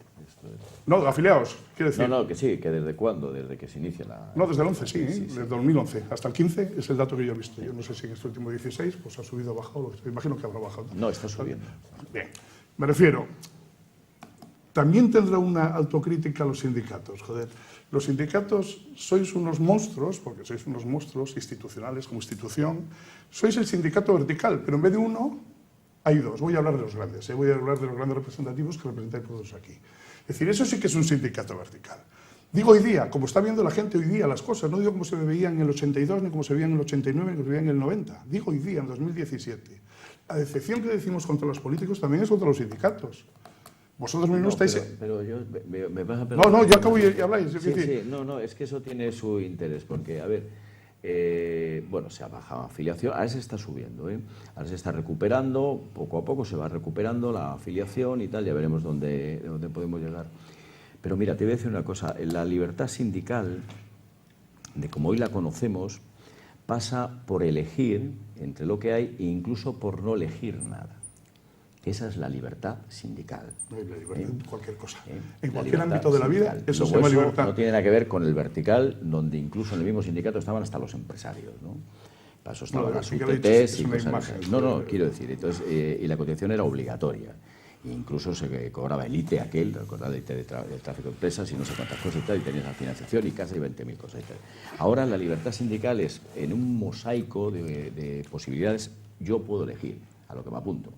No, de afiliados, quiero decir. No, que sí, que desde cuándo, desde que se inicia la... No, desde el 11, sí, desde 2011 hasta el 15 es el dato que yo he visto. Yo no sé si en este último 16 pues ha subido o bajado, imagino que habrá bajado. No, está subiendo. Bien, me refiero, también tendrá una autocrítica a los sindicatos, joder. Los sindicatos sois unos monstruos, porque sois unos monstruos institucionales como institución, sois el sindicato vertical, pero en vez de uno hay dos. Voy a hablar de los grandes, voy a hablar de los grandes representativos que representáis todos aquí. Es decir, eso sí que es un sindicato vertical. Digo hoy día, como está viendo la gente hoy día las cosas, no digo como se veían en el 82, ni como se veían en el 89, ni como se veían en el 90. Digo hoy día, en 2017. La decepción que decimos contra los políticos también es contra los sindicatos. Vosotros mismos estáis... Pero yo me vas a No, yo acabo y habláis. Sí, no, es que eso tiene su interés, porque, a ver, bueno, se ha bajado afiliación, ahora se está subiendo, ahora se está recuperando, poco a poco se va recuperando la afiliación y tal, ya veremos dónde podemos llegar. Pero mira, te voy a decir una cosa, la libertad sindical, de como hoy la conocemos, pasa por elegir entre lo que hay e incluso por no elegir nada. Esa es la libertad sindical. No hay la libertad en cualquier cosa. En La cualquier ámbito de la vida, sindical. eso Luego se llama libertad. No tiene nada que ver con el vertical, donde incluso en el mismo sindicato estaban hasta los empresarios, ¿no? Para eso estaban las UTTs y cosas así. No, quiero decir, entonces, y la cotización era obligatoria. E incluso se cobraba el ITE aquel, recordad el ITE del tráfico de empresas y no sé cuántas cosas y tal, y tenías la financiación y casi 20.000 cosas y tal. Ahora la libertad sindical es en un mosaico de posibilidades, yo puedo elegir a lo que me apunto.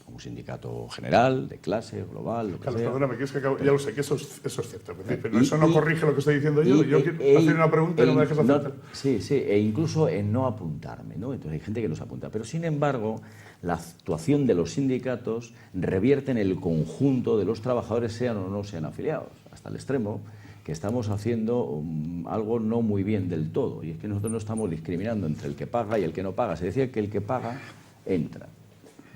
Un sindicato general, de clase, global, lo que Carlos, sea. perdóname, que es que ya lo sé, que eso es cierto. Pero eso no corrige lo que estoy diciendo yo. Yo quiero hacer una pregunta y no me dejes hacerla. Sí, e incluso en no apuntarme, ¿no? Entonces hay gente que no se apunta. Pero sin embargo, la actuación de los sindicatos revierte en el conjunto de los trabajadores, sean o no sean afiliados, hasta el extremo que estamos haciendo algo no muy bien del todo. Y es que nosotros no estamos discriminando entre el que paga y el que no paga. Se decía que el que paga entra.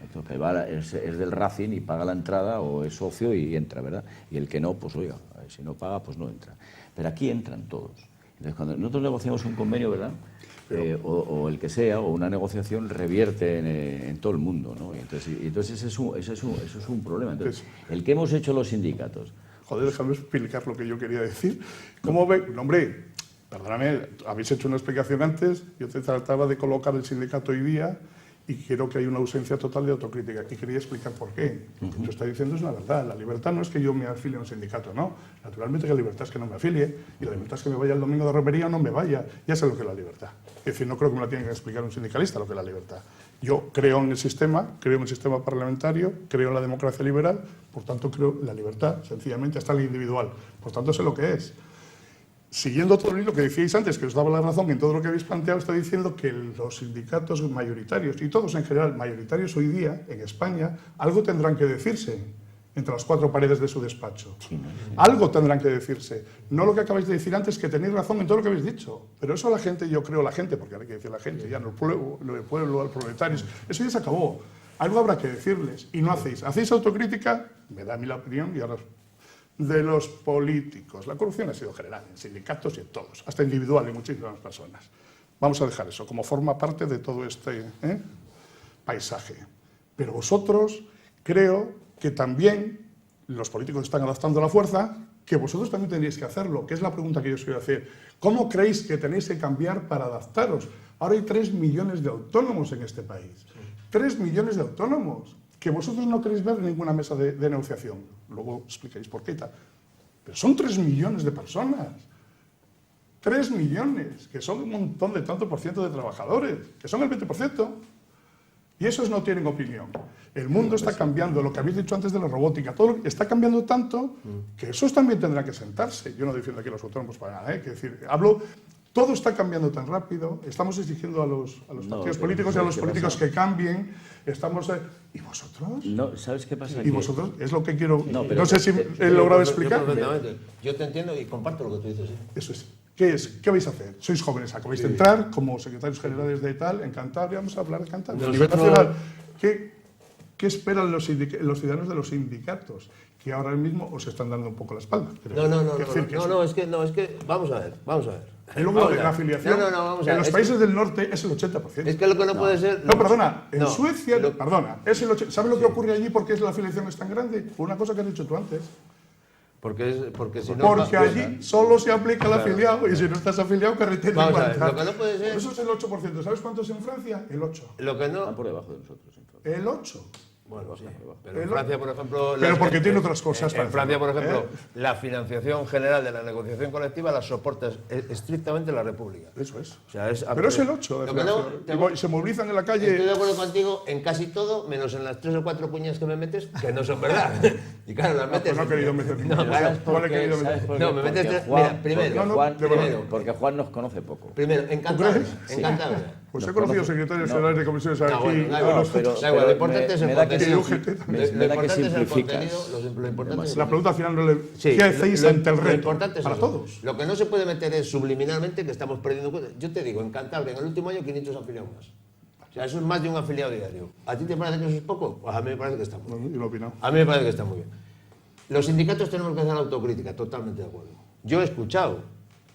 Entonces, es del Racing y paga la entrada o es socio y entra, ¿verdad? Y el que no, pues oiga, si no paga, pues no entra. Pero aquí entran todos. Entonces, cuando nosotros negociamos un convenio, ¿verdad? O el que sea, o una negociación, revierte en todo el mundo, ¿no? Y entonces ese es un problema. Entonces, el que hemos hecho los sindicatos... Joder, déjame explicar lo que yo quería decir. ¿Cómo ve? No, hombre, perdóname, habéis hecho una explicación antes, yo te trataba de colocar el sindicato hoy día y creo que hay una ausencia total de autocrítica. Y quería explicar por qué. Lo que tú estás diciendo es una verdad. La libertad no es que yo me afilie a un sindicato, no. Naturalmente que la libertad es que no me afilie y la libertad es que me vaya el domingo de romería o no me vaya. Ya sé lo que es la libertad. Es decir, no creo que me la tenga que explicar un sindicalista lo que es la libertad. Yo creo en el sistema parlamentario, creo en la democracia liberal, por tanto creo en la libertad, sencillamente hasta el individual. Por tanto sé lo que es. Siguiendo todo lo que decíais antes, que os daba la razón en todo lo que habéis planteado, estoy diciendo que los sindicatos mayoritarios, y todos en general mayoritarios hoy día, en España, algo tendrán que decirse entre las cuatro paredes de su despacho. Algo tendrán que decirse. No lo que acabáis de decir antes, que tenéis razón en todo lo que habéis dicho. Pero eso la gente, yo creo la gente, porque ahora hay que decir la gente, ya no el pueblo, los proletarios, eso ya se acabó. algo habrá que decirles. Y no hacéis. ¿Hacéis autocrítica? Me da a mí la opinión y ahora de los políticos. La corrupción ha sido general en sindicatos y en todos, hasta individual en muchísimas personas. Vamos a dejar eso como forma parte de todo este paisaje. Pero vosotros, creo que también los políticos están adaptando la fuerza, que vosotros también tendréis que hacerlo, que es la pregunta que yo os quiero hacer. ¿Cómo creéis que tenéis que cambiar para adaptaros? Ahora hay 3 millones de autónomos en este país. 3 millones de autónomos que vosotros no queréis ver en ninguna mesa de negociación. Luego explicaréis por qué y tal. Pero son 3 millones de personas. 3 millones, que son un montón de tanto por ciento de trabajadores, que son el 20%. Y esos no tienen opinión. El mundo está cambiando, lo que habéis dicho antes de la robótica, todo está cambiando tanto que esos también tendrán que sentarse. Yo no defiendo aquí a los autónomos para nada, quiero decir, todo está cambiando tan rápido, estamos exigiendo a los partidos políticos y a los políticos que cambien, ¿y vosotros? No, ¿sabes qué pasa? Y vosotros, es lo que quiero, pero- no sé si he logrado explicar. Yo te entiendo y comparto lo que tú dices. ¿Sí? Eso es. ¿Qué vais a hacer? Sois jóvenes, acabáis de entrar como secretarios generales de tal, en Cantabria, vamos a hablar de Cantabria. A nivel nacional, ¿qué esperan los ciudadanos de los sindicatos? Que ahora mismo os están dando un poco la espalda. Es que, vamos a ver. Y luego de la afiliación, vamos a en ver. los países del norte es el 80%. Es que lo que no puede ser... No, perdona, en Suecia, perdona, es el 80%. ¿Sabes lo que ocurre allí? ¿Por qué la afiliación es tan grande? Por una cosa que has dicho tú antes. Porque si no... Porque allí solo se aplica el afiliado y si no estás afiliado, carretera Vamos a igual. ver, lo que no puede ser... Eso es el 8%. ¿Sabes cuánto es en Francia? El 8%. Lo que no... Están por debajo de nosotros. El 8%. Bueno, sí. Pero en Francia, por ejemplo... Pero porque tiene otras cosas. En Francia, por ejemplo, la financiación general de la negociación colectiva la soporta estrictamente la República. Eso es. O sea, Pero es el 8%. Lo que no- Y se movilizan en la Estoy calle. de acuerdo contigo en casi todo, menos en las 3 o 4 puñas que me metes, que no son verdad. Y claro, las metes... Pues no he querido meter No, ninguna. claro, ¿Cuál he querido meter? No, me metes tres- Juan, mira, primero, porque Juan nos conoce poco. Primero, en Cantabria. crees? En Cantabria. Pues he conocido secretarios generales de comisiones aquí. bueno, da igual, pero- da igual, lo pero importante es el me da que contenido. UGT también. Lo Me da que importante es el simplificas contenido, lo importante es La pregunta al final no le... Sí, ¿Qué hacéis ante el lo reto? importante es Para eso. todos. Lo que no se puede meter es subliminalmente que estamos perdiendo cuota. Yo te digo, en Cantabria, en el último año, 500 afiliados más. O sea, eso es más de un afiliado diario. ¿A ti te parece que eso es poco? Pues a mí me parece que está muy bien. Yo lo he opinado. A mí me parece que está muy bien. Los sindicatos tenemos que hacer autocrítica, totalmente de acuerdo. Yo he escuchado,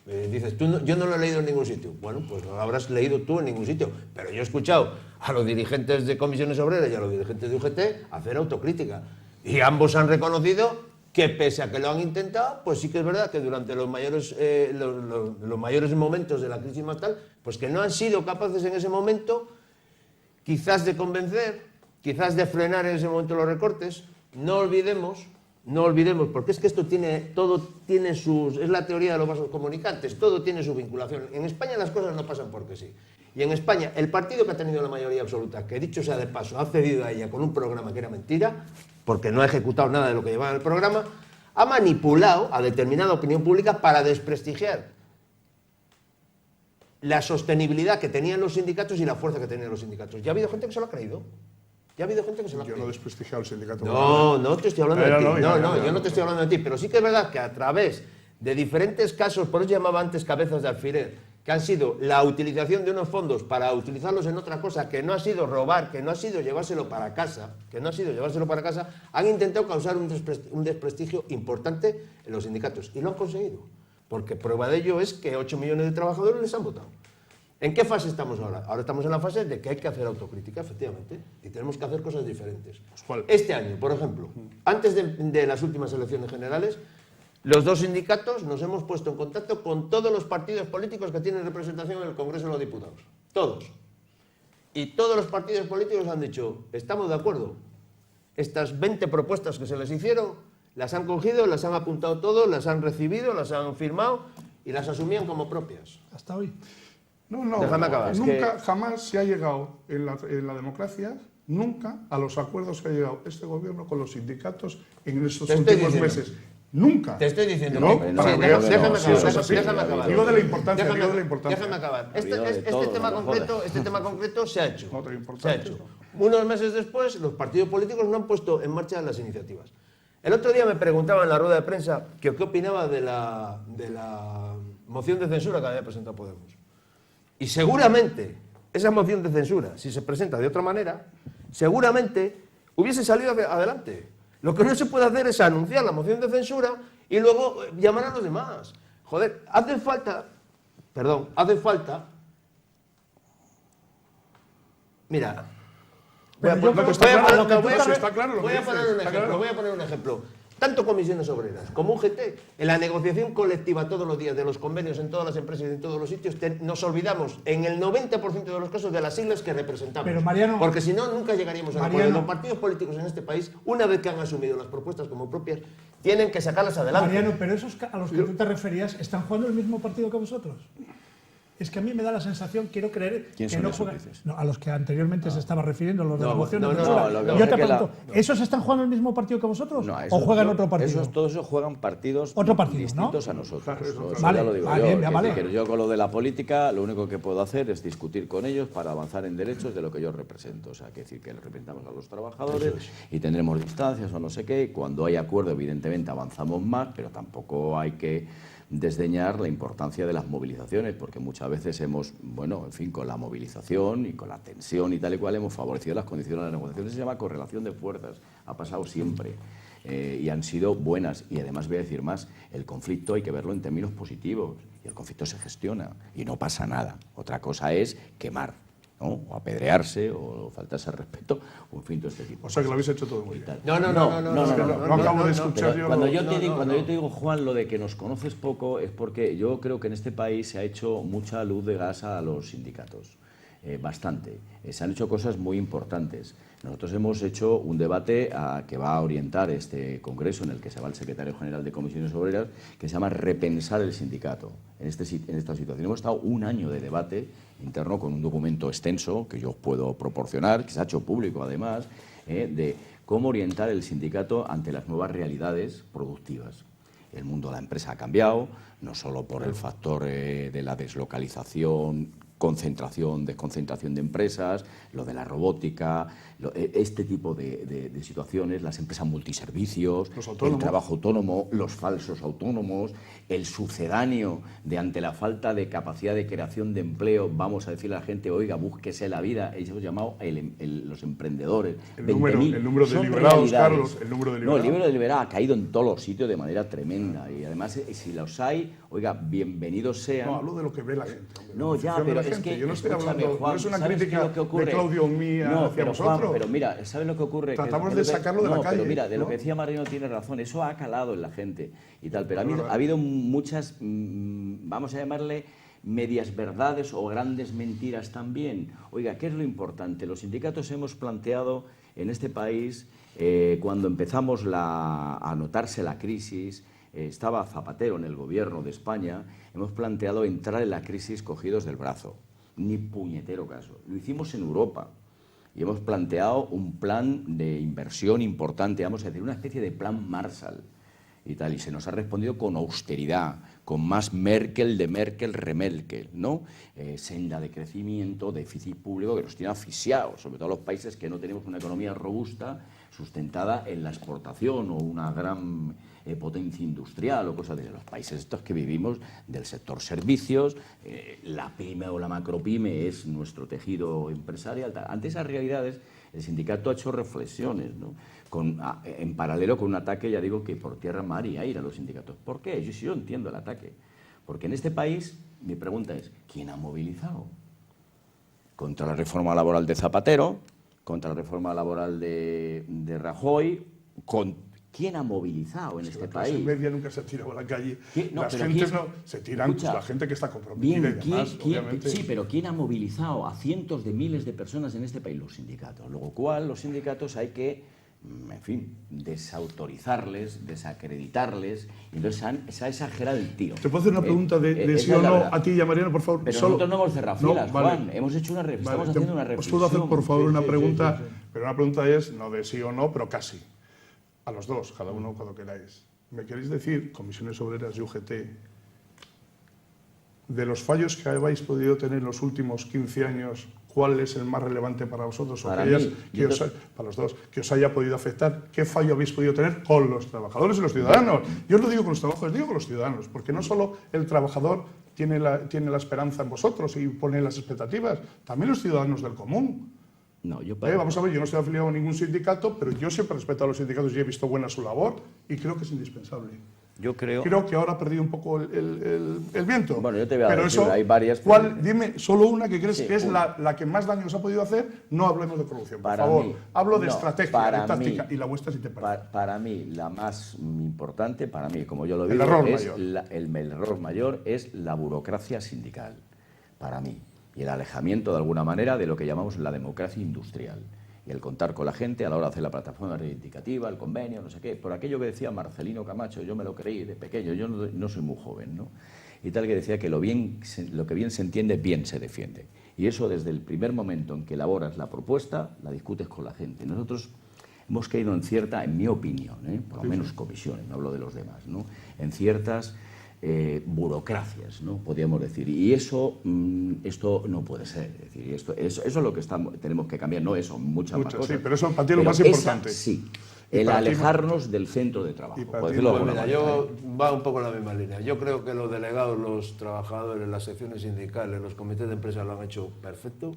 dices, yo no lo he leído en ningún sitio. Bueno, pues no lo habrás leído tú en ningún sitio. Pero yo he escuchado a los dirigentes de comisiones obreras y a los dirigentes de UGT hacer autocrítica. Y ambos han reconocido que pese a que lo han intentado, pues sí que es verdad que durante los mayores momentos de la crisis más tal, pues que no han sido capaces en ese momento quizás de convencer, quizás de frenar en ese momento los recortes. No olvidemos, porque es que todo tiene sus... Es la teoría de los vasos comunicantes, todo tiene su vinculación. En España las cosas no pasan porque sí. Y en España, el partido que ha tenido la mayoría absoluta, que dicho sea de paso, ha cedido a ella con un programa que era mentira, porque no ha ejecutado nada de lo que llevaba en el programa, ha manipulado a determinada opinión pública para desprestigiar la sostenibilidad que tenían los sindicatos y la fuerza que tenían los sindicatos. Ya ha habido gente que se lo ha creído. Ya ha habido gente que se lo ha Yo creído. no he desprestigiado el sindicato. No te estoy hablando de ti. ya, Yo no te estoy hablando de ti. Pero sí que es verdad que a través de diferentes casos, por eso llamaba antes cabezas de alfiler, que han sido la utilización de unos fondos para utilizarlos en otra cosa, que no ha sido robar, que no ha sido llevárselo para casa, han intentado causar un desprestigio importante en los sindicatos. Y lo han conseguido. Porque prueba de ello es que 8 millones de trabajadores les han votado. ¿En qué fase estamos ahora? Ahora estamos en la fase de que hay que hacer autocrítica, efectivamente, y tenemos que hacer cosas diferentes. ¿Cuál? Este año, por ejemplo, antes de las últimas elecciones generales, los dos sindicatos nos hemos puesto en contacto con todos los partidos políticos que tienen representación en el Congreso de los Diputados. Todos. Y todos los partidos políticos han dicho, estamos de acuerdo. Estas 20 propuestas que se les hicieron, las han cogido, las han apuntado todos, las han recibido, las han firmado y las asumían como propias. Hasta hoy. No, Déjame acabar. Nunca, jamás se ha llegado en la democracia, nunca a los acuerdos que ha llegado este gobierno con los sindicatos en estos Te estoy últimos diciendo. meses. Nunca. Te estoy diciendo No, que... para Sí, que déjame veas, acabar, sí, eso es así. déjame acabar. Digo de la importancia, Déjame acabar. Este tema concreto se ha hecho. No te Se ha importa. hecho. Unos meses después, los partidos políticos no han puesto en marcha las iniciativas. El otro día me preguntaba en la rueda de prensa qué opinaba de la moción de censura que había presentado Podemos. Y seguramente esa moción de censura, si se presenta de otra manera, seguramente hubiese salido adelante. Lo que no se puede hacer es anunciar la moción de censura y luego llamar a los demás. Joder, hace falta... Mira... Voy a poner un ejemplo. Tanto comisiones obreras como UGT, en la negociación colectiva todos los días de los convenios en todas las empresas y en todos los sitios, nos olvidamos en el 90% de los casos de las siglas que representamos. Pero, Mariano, porque si no, nunca llegaríamos a un acuerdo. Los partidos políticos en este país, una vez que han asumido las propuestas como propias, tienen que sacarlas adelante. Mariano, pero esos a los que tú te referías, ¿están jugando el mismo partido que vosotros? Es que a mí me da la sensación, quiero creer, ¿Quién que son no esos, juegan. dices? No, a los que anteriormente se estaba refiriendo, los de la moción de no, censura. no, Yo te pregunto, ¿esos están jugando el mismo partido que vosotros? No, ¿O juegan otro partido? Todos esos juegan partidos Otro partido, distintos ¿no? a nosotros. Claro, Eso vale, ya lo digo vale, yo. ya Es vale. decir, que yo con lo de la política, lo único que puedo hacer es discutir con ellos para avanzar en derechos de lo que yo represento. O sea, que decir que representamos a los trabajadores y tendremos distancias o no sé qué. Cuando hay acuerdo, evidentemente avanzamos más, pero tampoco hay que desdeñar la importancia de las movilizaciones, porque muchas veces hemos, bueno, en fin, con la movilización y con la tensión y tal y cual, hemos favorecido las condiciones de la negociación. Se llama correlación de fuerzas, ha pasado siempre, y han sido buenas. Y además voy a decir más, el conflicto hay que verlo en términos positivos, y el conflicto se gestiona, y no pasa nada. Otra cosa es quemar, ¿no? O apedrearse, o faltarse al respeto, o en fin, todo este tipo. O sea que lo habéis hecho todo muy bien. No acabo de escuchar yo. Cuando yo te digo, Juan, lo de que nos conoces poco, es porque yo creo que en este país se ha hecho mucha luz de gas a los sindicatos. Bastante. Se han hecho cosas muy importantes. Nosotros hemos hecho un debate que va a orientar este congreso en el que se va el secretario general de Comisiones Obreras, que se llama Repensar el sindicato. En esta situación hemos estado un año de debate interno con un documento extenso que yo os puedo proporcionar, que se ha hecho público además, de cómo orientar el sindicato ante las nuevas realidades productivas. El mundo de la empresa ha cambiado, no solo por el factor de la deslocalización, concentración, desconcentración de empresas, lo de la robótica, este tipo de situaciones, las empresas multiservicios, el trabajo autónomo, los falsos autónomos, el sucedáneo de ante la falta de capacidad de creación de empleo, vamos a decirle a la gente, oiga, búsquese la vida, ellos hemos llamado los emprendedores. El número de liberados, Carlos, el número de liberados. No, el número de liberados ha caído en todos los sitios de manera tremenda, y además, si los hay, oiga, bienvenidos sean. No, hablo de lo que ve la gente. Hombre, no, ya, pero es que, yo no estoy hablando, Juan, no es una ¿sabes crítica lo que ocurre? de Claudio mía hacia vosotros. Juan, pero mira, ¿sabes lo que ocurre? Tratamos de sacarlo de la calle. Pero mira, de ¿no? lo que decía Mariano tiene razón, eso ha calado en la gente y tal, pero ha habido muchas, vamos a llamarle, medias verdades o grandes mentiras también. Oiga, ¿qué es lo importante? Los sindicatos hemos planteado en este país, cuando empezamos a notarse la crisis, estaba Zapatero en el gobierno de España, hemos planteado entrar en la crisis cogidos del brazo. Ni puñetero caso. Lo hicimos en Europa y hemos planteado un plan de inversión importante, vamos a decir, una especie de plan Marshall y tal, y se nos ha respondido con austeridad, con más Merkel de Merkel remerkel, ¿no? Senda de crecimiento, déficit público que nos tiene asfixiados, sobre todo los países que no tenemos una economía robusta sustentada en la exportación o una gran potencia industrial o cosas de los países estos que vivimos del sector servicios, la pyme o la macropyme es nuestro tejido empresarial. Ante esas realidades, el sindicato ha hecho reflexiones, ¿no? En paralelo con un ataque, ya digo, que por tierra, mar y aire a los sindicatos. ¿Por qué? Yo entiendo el ataque. Porque en este país, mi pregunta es, ¿quién ha movilizado? Contra la reforma laboral de Zapatero, contra la reforma laboral de Rajoy, ¿quién ha movilizado en este país? La media nunca se ha tirado a la calle. No, las pero gentes no se tiran, pues, la gente que está comprometida y demás, obviamente. Sí, pero ¿quién ha movilizado a cientos de miles de personas en este país? Los sindicatos. Luego, ¿cuál? Los sindicatos hay que, en fin, desautorizarles, desacreditarles, y entonces se ha exagerado el tiro. ¿Te puedo hacer una pregunta de sí o no a ti y a Mariano, por favor? Pero nosotros no hemos cerrado filas, vale. Juan. Hemos hecho estamos haciendo una reflexión. ¿Os puedo hacer, por favor, una pregunta? Pero una pregunta es, no de sí o no, pero casi. A los dos, cada uno cuando queráis. ¿Me queréis decir, Comisiones Obreras y UGT, de los fallos que habéis podido tener en los últimos 15 años, cuál es el más relevante para vosotros? Para para los dos, que os haya podido afectar? ¿Qué fallo habéis podido tener con los trabajadores y los ciudadanos? Yo no digo con los trabajadores, digo con los ciudadanos, porque no solo el trabajador tiene la esperanza en vosotros y pone las expectativas, también los ciudadanos del común. No, Vamos a ver, yo no estoy afiliado a ningún sindicato, pero yo siempre respeto a los sindicatos y he visto buena su labor y creo que es indispensable. Yo creo que ahora ha perdido un poco el viento. Bueno, yo te voy a pero decir, eso, hay varias. Dime solo una que crees Sí, que es una. la que más daño nos ha podido hacer. No hablemos de corrupción, por Para favor. mí, Hablo de no, estrategia, para de táctica. mí, Y la vuestra, si te parece. Para mí, la más importante, para mí, como yo lo El digo, error es mayor. el error mayor es la burocracia sindical, para mí. Y el alejamiento, de alguna manera, de lo que llamamos la democracia industrial. Y el contar con la gente a la hora de hacer la plataforma reivindicativa, el convenio, no sé qué. Por aquello que decía Marcelino Camacho, yo me lo creí de pequeño, yo no soy muy joven, ¿no? Y tal, que decía que lo que bien se entiende, bien se defiende. Y eso desde el primer momento en que elaboras la propuesta, la discutes con la gente. Nosotros hemos caído en cierta, en mi opinión, por lo menos comisiones, no hablo de los demás, ¿no? En ciertas burocracias, ¿no? Podríamos decir. Y eso, esto no puede ser. Es decir, eso es lo que tenemos que cambiar, no eso, muchas más cosas. Sí, pero eso para ti es lo más esa, importante. Sí, Y el para ti, alejarnos del centro de trabajo. y para Por ti, decirlo de Pues alguna mira, manera, yo va un poco en la misma línea. Yo creo que los delegados, los trabajadores, las secciones sindicales, los comités de empresa lo han hecho perfecto.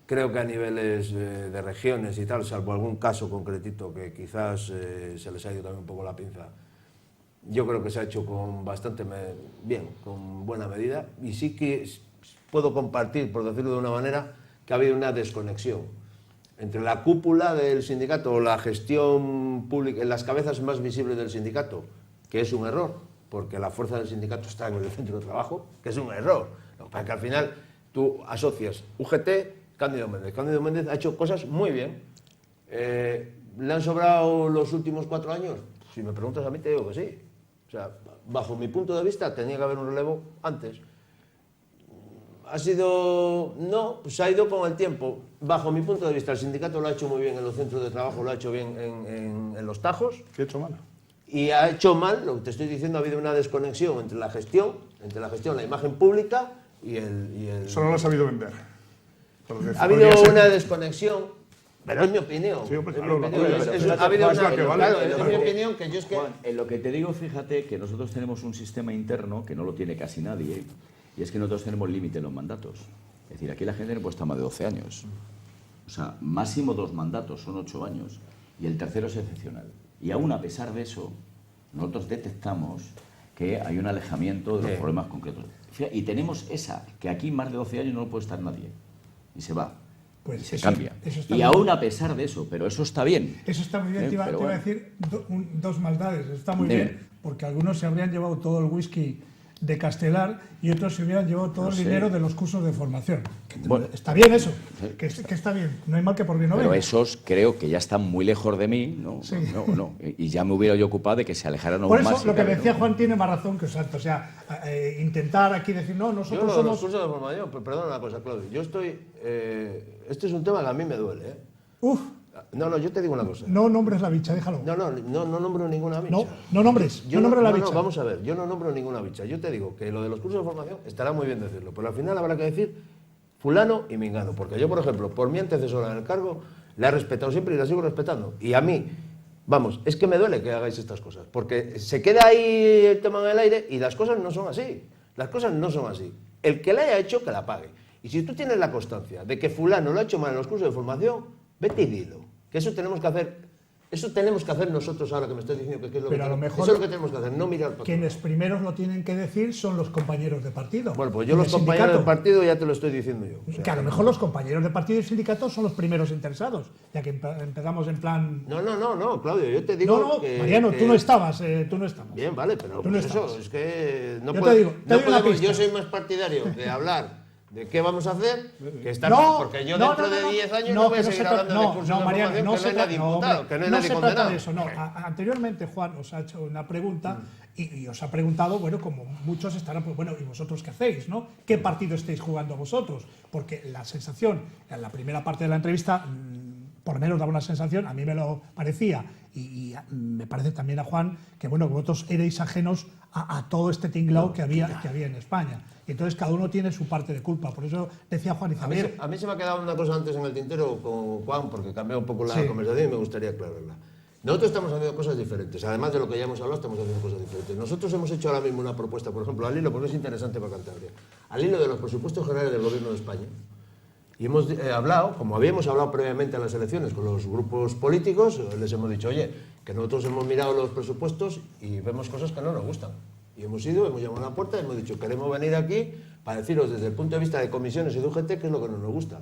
Creo que a niveles de regiones y tal, salvo algún caso concretito que quizás se les ha ido también un poco la pinza, yo creo que se ha hecho con bastante bien, con buena medida. Y sí que puedo compartir, por decirlo de una manera, que ha habido una desconexión entre la cúpula del sindicato o la gestión pública, en las cabezas más visibles del sindicato, que es un error, porque la fuerza del sindicato está en el centro de trabajo, que es un error. Lo que pasa es que al final tú asocias UGT, Cándido Méndez. Cándido Méndez ha hecho cosas muy bien. ¿Le han sobrado los últimos 4 años? Si me preguntas a mí, te digo que sí. O sea, bajo mi punto de vista, tenía que haber un relevo antes. ¿Ha sido...? No, pues ha ido con el tiempo. Bajo mi punto de vista, el sindicato lo ha hecho muy bien en los centros de trabajo, lo ha hecho bien en los tajos. ¿Qué he hecho mal? Y ha hecho mal, lo que te estoy diciendo, ha habido una desconexión entre la gestión, la imagen pública y el... Solo lo has sabido vender. Ha habido una desconexión, pero es mi opinión. Sí, hombre, Es mi claro, opinión. pero Es- fíjate, ha habido Juan, una- es la que vale. claro, es mi opinión, que yo es que... Juan, en lo que te digo, fíjate que nosotros tenemos un sistema interno que no lo tiene casi nadie, y es que nosotros tenemos límite en los mandatos. Es decir, aquí la gente no puede estar más de 12 años. O sea, máximo 2 mandatos, son 8 años, y el tercero es excepcional. Y aún a pesar de eso, nosotros detectamos que hay un alejamiento de los problemas concretos. Fíjate, y tenemos esa, que aquí más de 12 años no puede estar nadie, y se va. Pues y se eso- cambia. eso está Y muy aún bien. a pesar de eso, pero eso está bien. Eso está muy bien, te iba Pero a bueno. decir dos maldades. Está muy Dime. bien, porque algunos se habrían llevado todo el whisky de Castelar y otros se hubieran llevado todo No el sé. dinero de los cursos de formación. Bueno. Está bien eso, Sí. que está bien. No hay mal que por bien no Pero venga. esos creo que ya están muy lejos de mí, ¿no? Sí. No. Y ya me hubiera yo ocupado de que se alejaran aún Por eso más. si lo que cabe, decía ¿no? Juan tiene más razón que Santo. O sea, intentar aquí decir, no, Yo nosotros lo de los somos... cursos de formación, perdona una cosa, Claudio. Yo estoy... este es un tema que a mí me duele, ¿eh? Uf, No, yo te digo una cosa. no nombres la bicha, déjalo. No nombro ninguna bicha. No nombres, Yo no nombres la no, bicha. vamos a ver, yo no nombro ninguna bicha. Yo te digo que lo de los cursos de formación estará muy bien decirlo, pero al final habrá que decir fulano y mengano. Porque yo, por ejemplo, por mi antecesora en el cargo, la he respetado siempre y la sigo respetando. Y a mí, vamos, es que me duele que hagáis estas cosas. Porque se queda ahí el tema en el aire y las cosas no son así. Las cosas no son así. El que la haya hecho, que la pague. Y si tú tienes la constancia de que fulano lo ha hecho mal en los cursos de formación, vete y dilo. Que eso tenemos que hacer. Eso tenemos que hacer nosotros ahora que me estás diciendo que es lo Pero que a lo tenemos. mejor Eso es lo que tenemos que hacer, no mirar para Quienes primeros lo tienen que decir son los compañeros de partido. Bueno, pues yo y los el compañeros sindicato. del partido ya te lo estoy diciendo yo. O sea, Que a lo mejor los compañeros de partido y sindicato son los primeros interesados, ya que empezamos en plan... No, Claudio, yo te digo No, que... Mariano, que- tú no estabas, tú no estabas. Bien, vale, pero Tú no pues eso, estabas. es que no, Yo puedo- te digo, te no doy una podemos- pista. yo soy más partidario de hablar de qué vamos a hacer que estar... No, porque yo no, dentro no, de no, 10 años no, no voy a que no seguir se hablando trata- de no, cursos no, de Mariano, formación, no que se no hay trata- nadie no, imputado, hombre, que no hay no nadie se trata condenado. de eso, no. Anteriormente Juan os ha hecho una pregunta y os ha preguntado, bueno, como muchos estarán, pues bueno, ¿y vosotros qué hacéis, no? ¿Qué partido estáis jugando vosotros? Porque la sensación, en la primera parte de la entrevista, por lo menos daba una sensación, a mí me lo parecía, y me parece también a Juan, que bueno, que vosotros erais ajenos a todo este tinglao que había en España. Y entonces cada uno tiene su parte de culpa. Por eso decía Juan, A mí se me ha quedado una cosa antes en el tintero con Juan, porque cambió un poco la Sí. conversación y me gustaría aclararla. Nosotros estamos haciendo cosas diferentes, además de lo que ya hemos hablado, estamos haciendo cosas diferentes. Nosotros hemos hecho ahora mismo una propuesta, por ejemplo, al hilo, porque es interesante para Cantabria, al hilo de los presupuestos generales del Gobierno de España, Y hemos hablado, como habíamos hablado previamente a las elecciones con los grupos políticos, les hemos dicho, oye, que nosotros hemos mirado los presupuestos y vemos cosas que no nos gustan. Y hemos ido, hemos llamado a la puerta y hemos dicho, queremos venir aquí para deciros desde el punto de vista de comisiones y de UGT qué es lo que no nos gusta.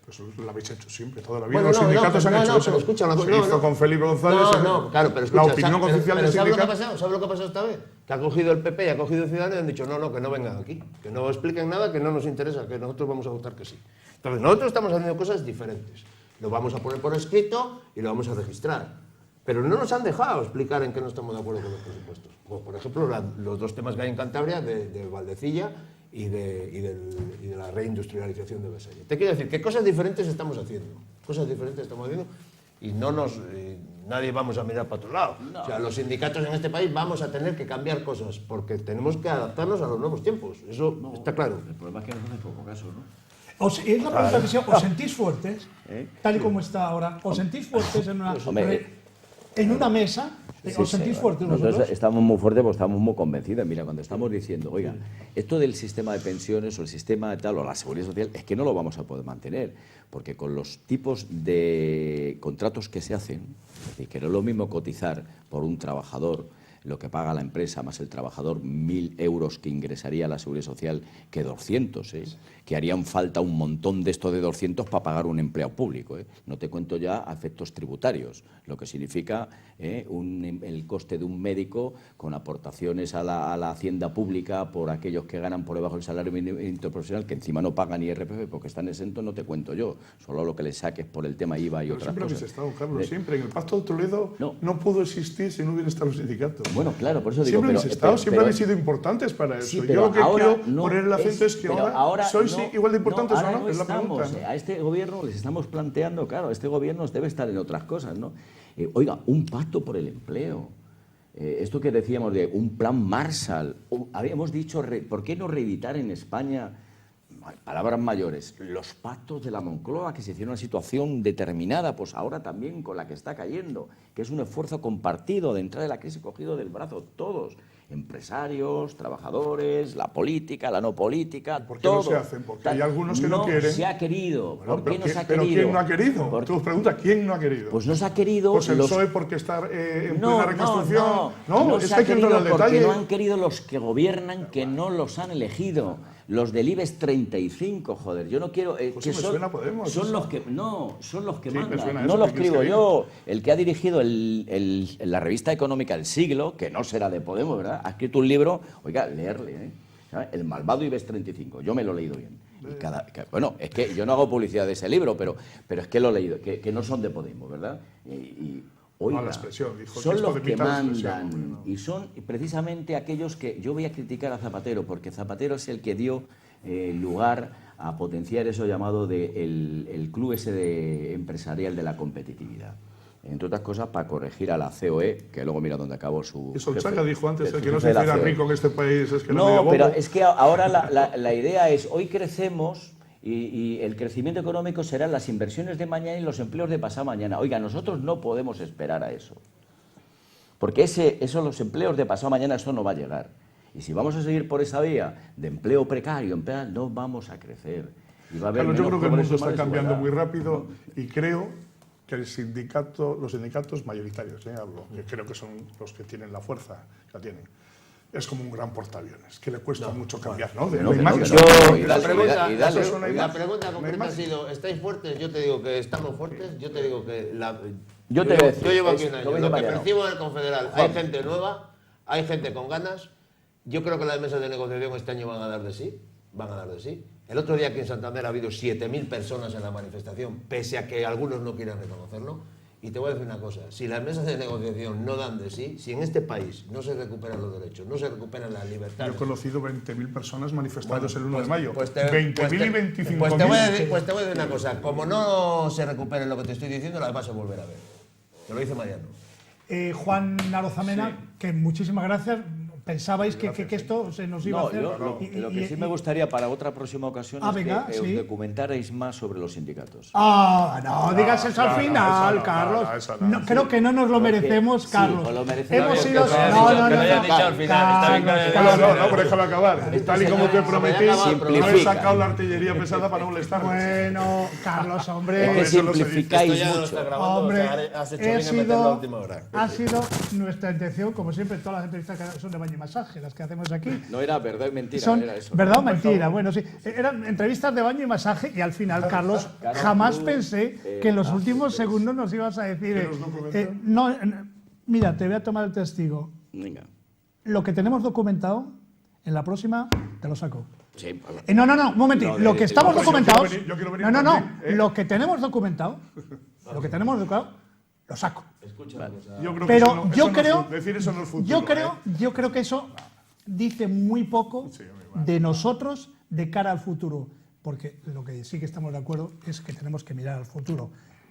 Eso lo habéis hecho siempre, toda la vida. Bueno, Los sindicatos han hecho eso. pero escucha, Se hizo con Felipe González. Claro, pero escucha, la opinión oficial del ¿sabes lo que ha sindicato. pasado? ¿Sabes lo que ha pasado esta vez? Que ha cogido el PP y ha cogido Ciudadanos y han dicho, no, que no vengan aquí, que no expliquen nada, que no nos interesa, que nosotros vamos a votar que sí. Entonces, nosotros estamos haciendo cosas diferentes. Lo vamos a poner por escrito y lo vamos a registrar. Pero no nos han dejado explicar en qué no estamos de acuerdo con los presupuestos. Pues, por ejemplo, los dos temas que hay en Cantabria, de Valdecilla y de la reindustrialización de Besaya. Te quiero decir que cosas diferentes estamos haciendo. Y nadie vamos a mirar para otro lado. No. O sea, los sindicatos en este país vamos a tener que cambiar cosas porque tenemos que adaptarnos a los nuevos tiempos. Eso está claro. El problema es que nos hace poco caso, ¿no? Es la pregunta que se ¿os sentís fuertes, tal y como está ahora? ¿Os sentís fuertes en una mesa? ¿Os sentís fuertes vosotros? Nosotros estamos muy fuertes porque estamos muy convencidos. Mira, cuando estamos diciendo, oiga, esto del sistema de pensiones o el sistema de tal o la seguridad social es que no lo vamos a poder mantener, porque con los tipos de contratos que se hacen, es decir, que no es lo mismo cotizar por un trabajador lo que paga la empresa más el trabajador 1.000 euros que ingresaría a la Seguridad Social que 200, que harían falta un montón de estos de 200 para pagar un empleado público. No te cuento ya a efectos tributarios, lo que significa el coste de un médico con aportaciones a la hacienda pública por aquellos que ganan por debajo del salario mínimo interprofesional, que encima no pagan IRPF porque están exentos, no te cuento yo, solo lo que les saques por el tema IVA y otras cosas. Siempre habéis estado, Carlos, siempre. En el Pacto de Toledo no pudo existir si no hubieran estado los sindicatos. Bueno, claro, por eso digo... Siempre habéis estado, siempre habéis sido importantes para eso. Sí, yo lo que quiero no poner el acento es que ahora sois igual de importantes o no, es la pregunta. ¿No? A este gobierno les estamos planteando, claro, este gobierno debe estar en otras cosas, ¿no? Oiga, un pacto por el empleo. Esto que decíamos de un plan Marshall. Habíamos dicho, ¿por qué no reeditar en España, palabras mayores, los pactos de la Moncloa que se hicieron en una situación determinada, pues ahora también con la que está cayendo, que es un esfuerzo compartido de entrar en la crisis cogido del brazo todos, empresarios, trabajadores, la política, la no política, ¿Por qué todo. no se hacen? Porque hay algunos que no quieren. No se ha querido. Bueno, ¿Por qué no se ha ¿Pero querido? quién no ha querido? Tú preguntas, ¿quién no ha querido? Pues no se ha querido... Pues el PSOE porque está en plena reconstrucción. No es se que ha hay que entrar querido al porque detalle. no han querido los que gobiernan, que no los han elegido. Los del IBEX 35, joder, yo no quiero... Pues me suena a Podemos. Son los que mandan, eso, no lo que escribo escribir. yo. El que ha dirigido la revista económica El Siglo, que no será de Podemos, ¿verdad? Ha escrito un libro, oiga, leerle, ¿sabes? El malvado IBEX 35, yo me lo he leído bien. Y bueno, es que yo no hago publicidad de ese libro, pero es que lo he leído, que no son de Podemos, ¿verdad? Oiga, No, la expresión, dijo son que los esto que limita la expresión, mandan y son precisamente aquellos que yo voy a criticar a Zapatero, porque Zapatero es el que dio lugar a potenciar eso llamado el club ese empresarial de la competitividad. Entre otras cosas, para corregir a la COE, que luego mira dónde acabó su... Eso Chaga dijo antes, el que jefe no se de la hiciera COE. rico en este país es que era No, medio pero bobo. es que ahora la idea es, hoy crecemos y el crecimiento económico serán las inversiones de mañana y los empleos de pasado mañana. Oiga, nosotros no podemos esperar a eso. Porque los empleos de pasado mañana, eso no va a llegar. Y si vamos a seguir por esa vía de empleo precario, no vamos a crecer. Y va a haber Carlos, yo menos creo que el mundo progreso, está más cambiando muy desigualdad. rápido y creo que los sindicatos mayoritarios, hablo, que creo que son los que tienen la fuerza, que la tienen, es como un gran portaaviones, que le cuesta mucho cambiar, ¿no? De No, la que imagen. no, que no. Y La dale, pregunta, y dale. Eso es una la imagen. pregunta concreta ha sido, ¿estáis fuertes? Yo te digo que estamos fuertes, yo te digo que... Yo te voy a decir, yo llevo aquí un lo año, dice lo que Mariano. percibo en el Confederal, hay gente nueva, hay gente con ganas, yo creo que las mesas de negociación este año van a dar de sí, El otro día aquí en Santander ha habido 7.000 personas en la manifestación, pese a que algunos no quieran reconocerlo. Y te voy a decir una cosa, si las mesas de negociación no dan de sí, si en este país no se recuperan los derechos, no se recuperan las libertades... Yo he conocido 20.000 personas manifestadas el 1 de mayo. 20.000 pues y 25.000. te voy a decir una cosa, como no se recupere lo que te estoy diciendo, las vas a volver a ver. Te lo dice Mariano. Juan Arozamena, que muchísimas gracias. pensabais que esto se nos iba a No, hacer. lo que sí me gustaría para otra próxima ocasión es venga, que sí. os documentarais más sobre los sindicatos. No digas eso al no, final, eso no, Carlos. eso no, No, creo que no nos lo merecemos, sí, Carlos. os lo merecéis. Hemos Que sido. lo hayas No, dicho, no, que no. lo hayas dicho al final, está bien que lo hayas Carlos, dicho. No, pero déjame acabar. Tal y como te prometí, no he Simplifica. sacado la artillería pesada para no molestar. Bueno, Carlos, Es hombre. que eso no se dice. simplificáis Esto ya no mucho. está grabando, Hombre, o sea, has hecho he bien en meter la sido, última hora. ha sido nuestra intención, como siempre, todas las entrevistas que son de baño y masaje, las que hacemos aquí. No era verdad y mentira, Son era eso. verdad o mentira. Bueno, sí. Eran entrevistas de baño y masaje y al final, Carlos, jamás pensé que en los últimos segundos nos ibas a decir. ¿Que nos documentan? Mira, te voy a tomar el testigo. Venga. Lo que tenemos documentado, en la próxima te lo saco. Sí, No, un momentito. No, Lo que estamos yo quiero documentados. venir- yo quiero venir No. también, ¿eh? Lo que tenemos documentado, lo saco. Yo creo que Pero eso no- yo eso no es creo, decir eso no es futuro. yo creo que eso dice muy poco Sí, hombre, vale. de nosotros de cara al futuro, porque lo que sí que estamos de acuerdo es que tenemos que mirar al futuro,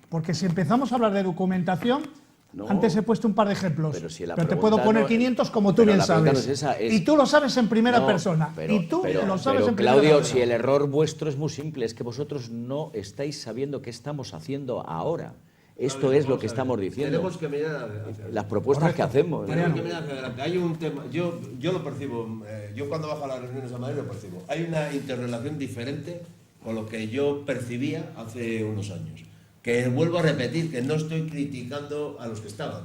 porque si empezamos a hablar de documentación, No, antes he puesto un par de ejemplos, pero si la te pregunta puedo poner no- 500 como tú pero bien la pregunta sabes, no es esa, es- y tú lo sabes en primera No, persona, pero- y tú pero- lo sabes pero, en primera Claudio, persona. si el error vuestro es muy simple, es que vosotros no estáis sabiendo qué estamos haciendo ahora. Esto es lo que estamos diciendo. Tenemos que mirar hacia Las propuestas que hacemos. Tenemos que mirar hacia adelante. Hay un tema, yo lo percibo, yo cuando bajo a las reuniones a Madrid lo percibo. Hay una interrelación diferente con lo que yo percibía hace unos años. Que vuelvo a repetir, que no estoy criticando a los que estaban.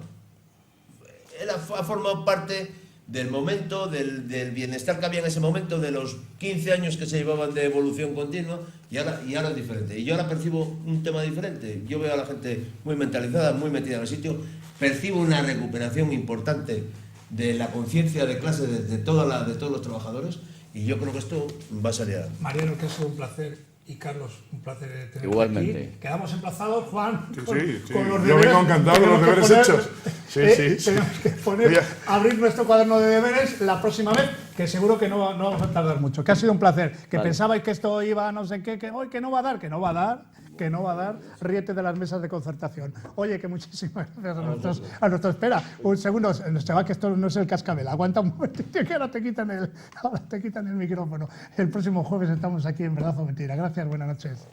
Ha formado parte del momento, del bienestar que había en ese momento, de los 15 años que se llevaban de evolución continua, y ahora es diferente. Y yo ahora percibo un tema diferente. Yo veo a la gente muy mentalizada, muy metida en el sitio, percibo una recuperación importante de la conciencia de clase de todos los trabajadores, y yo creo que esto va a salir adelante. Mariano, que ha sido un placer. Y Carlos, un placer tenerte Igualmente. aquí. Quedamos emplazados, Juan, Sí, con, sí, sí. con los Yo deberes. vengo encantado con los Tenemos que deberes poner- hechos. Sí, sí. Tenemos que poner, Oye. abrir nuestro cuaderno de deberes la próxima vez, que seguro que no vamos a tardar mucho. Que ha sido un placer. Que Vale. pensabais que esto iba a no sé qué, que hoy que no va a dar, que no va a dar. Que no va a dar, ríete de las mesas de concertación. Oye, que muchísimas gracias a nuestros. Espera, un segundo, se va que esto no es el cascabel. Aguanta un momentito que ahora te quitan el micrófono. El próximo jueves estamos aquí en Verdad o Mentira. Gracias, buenas noches.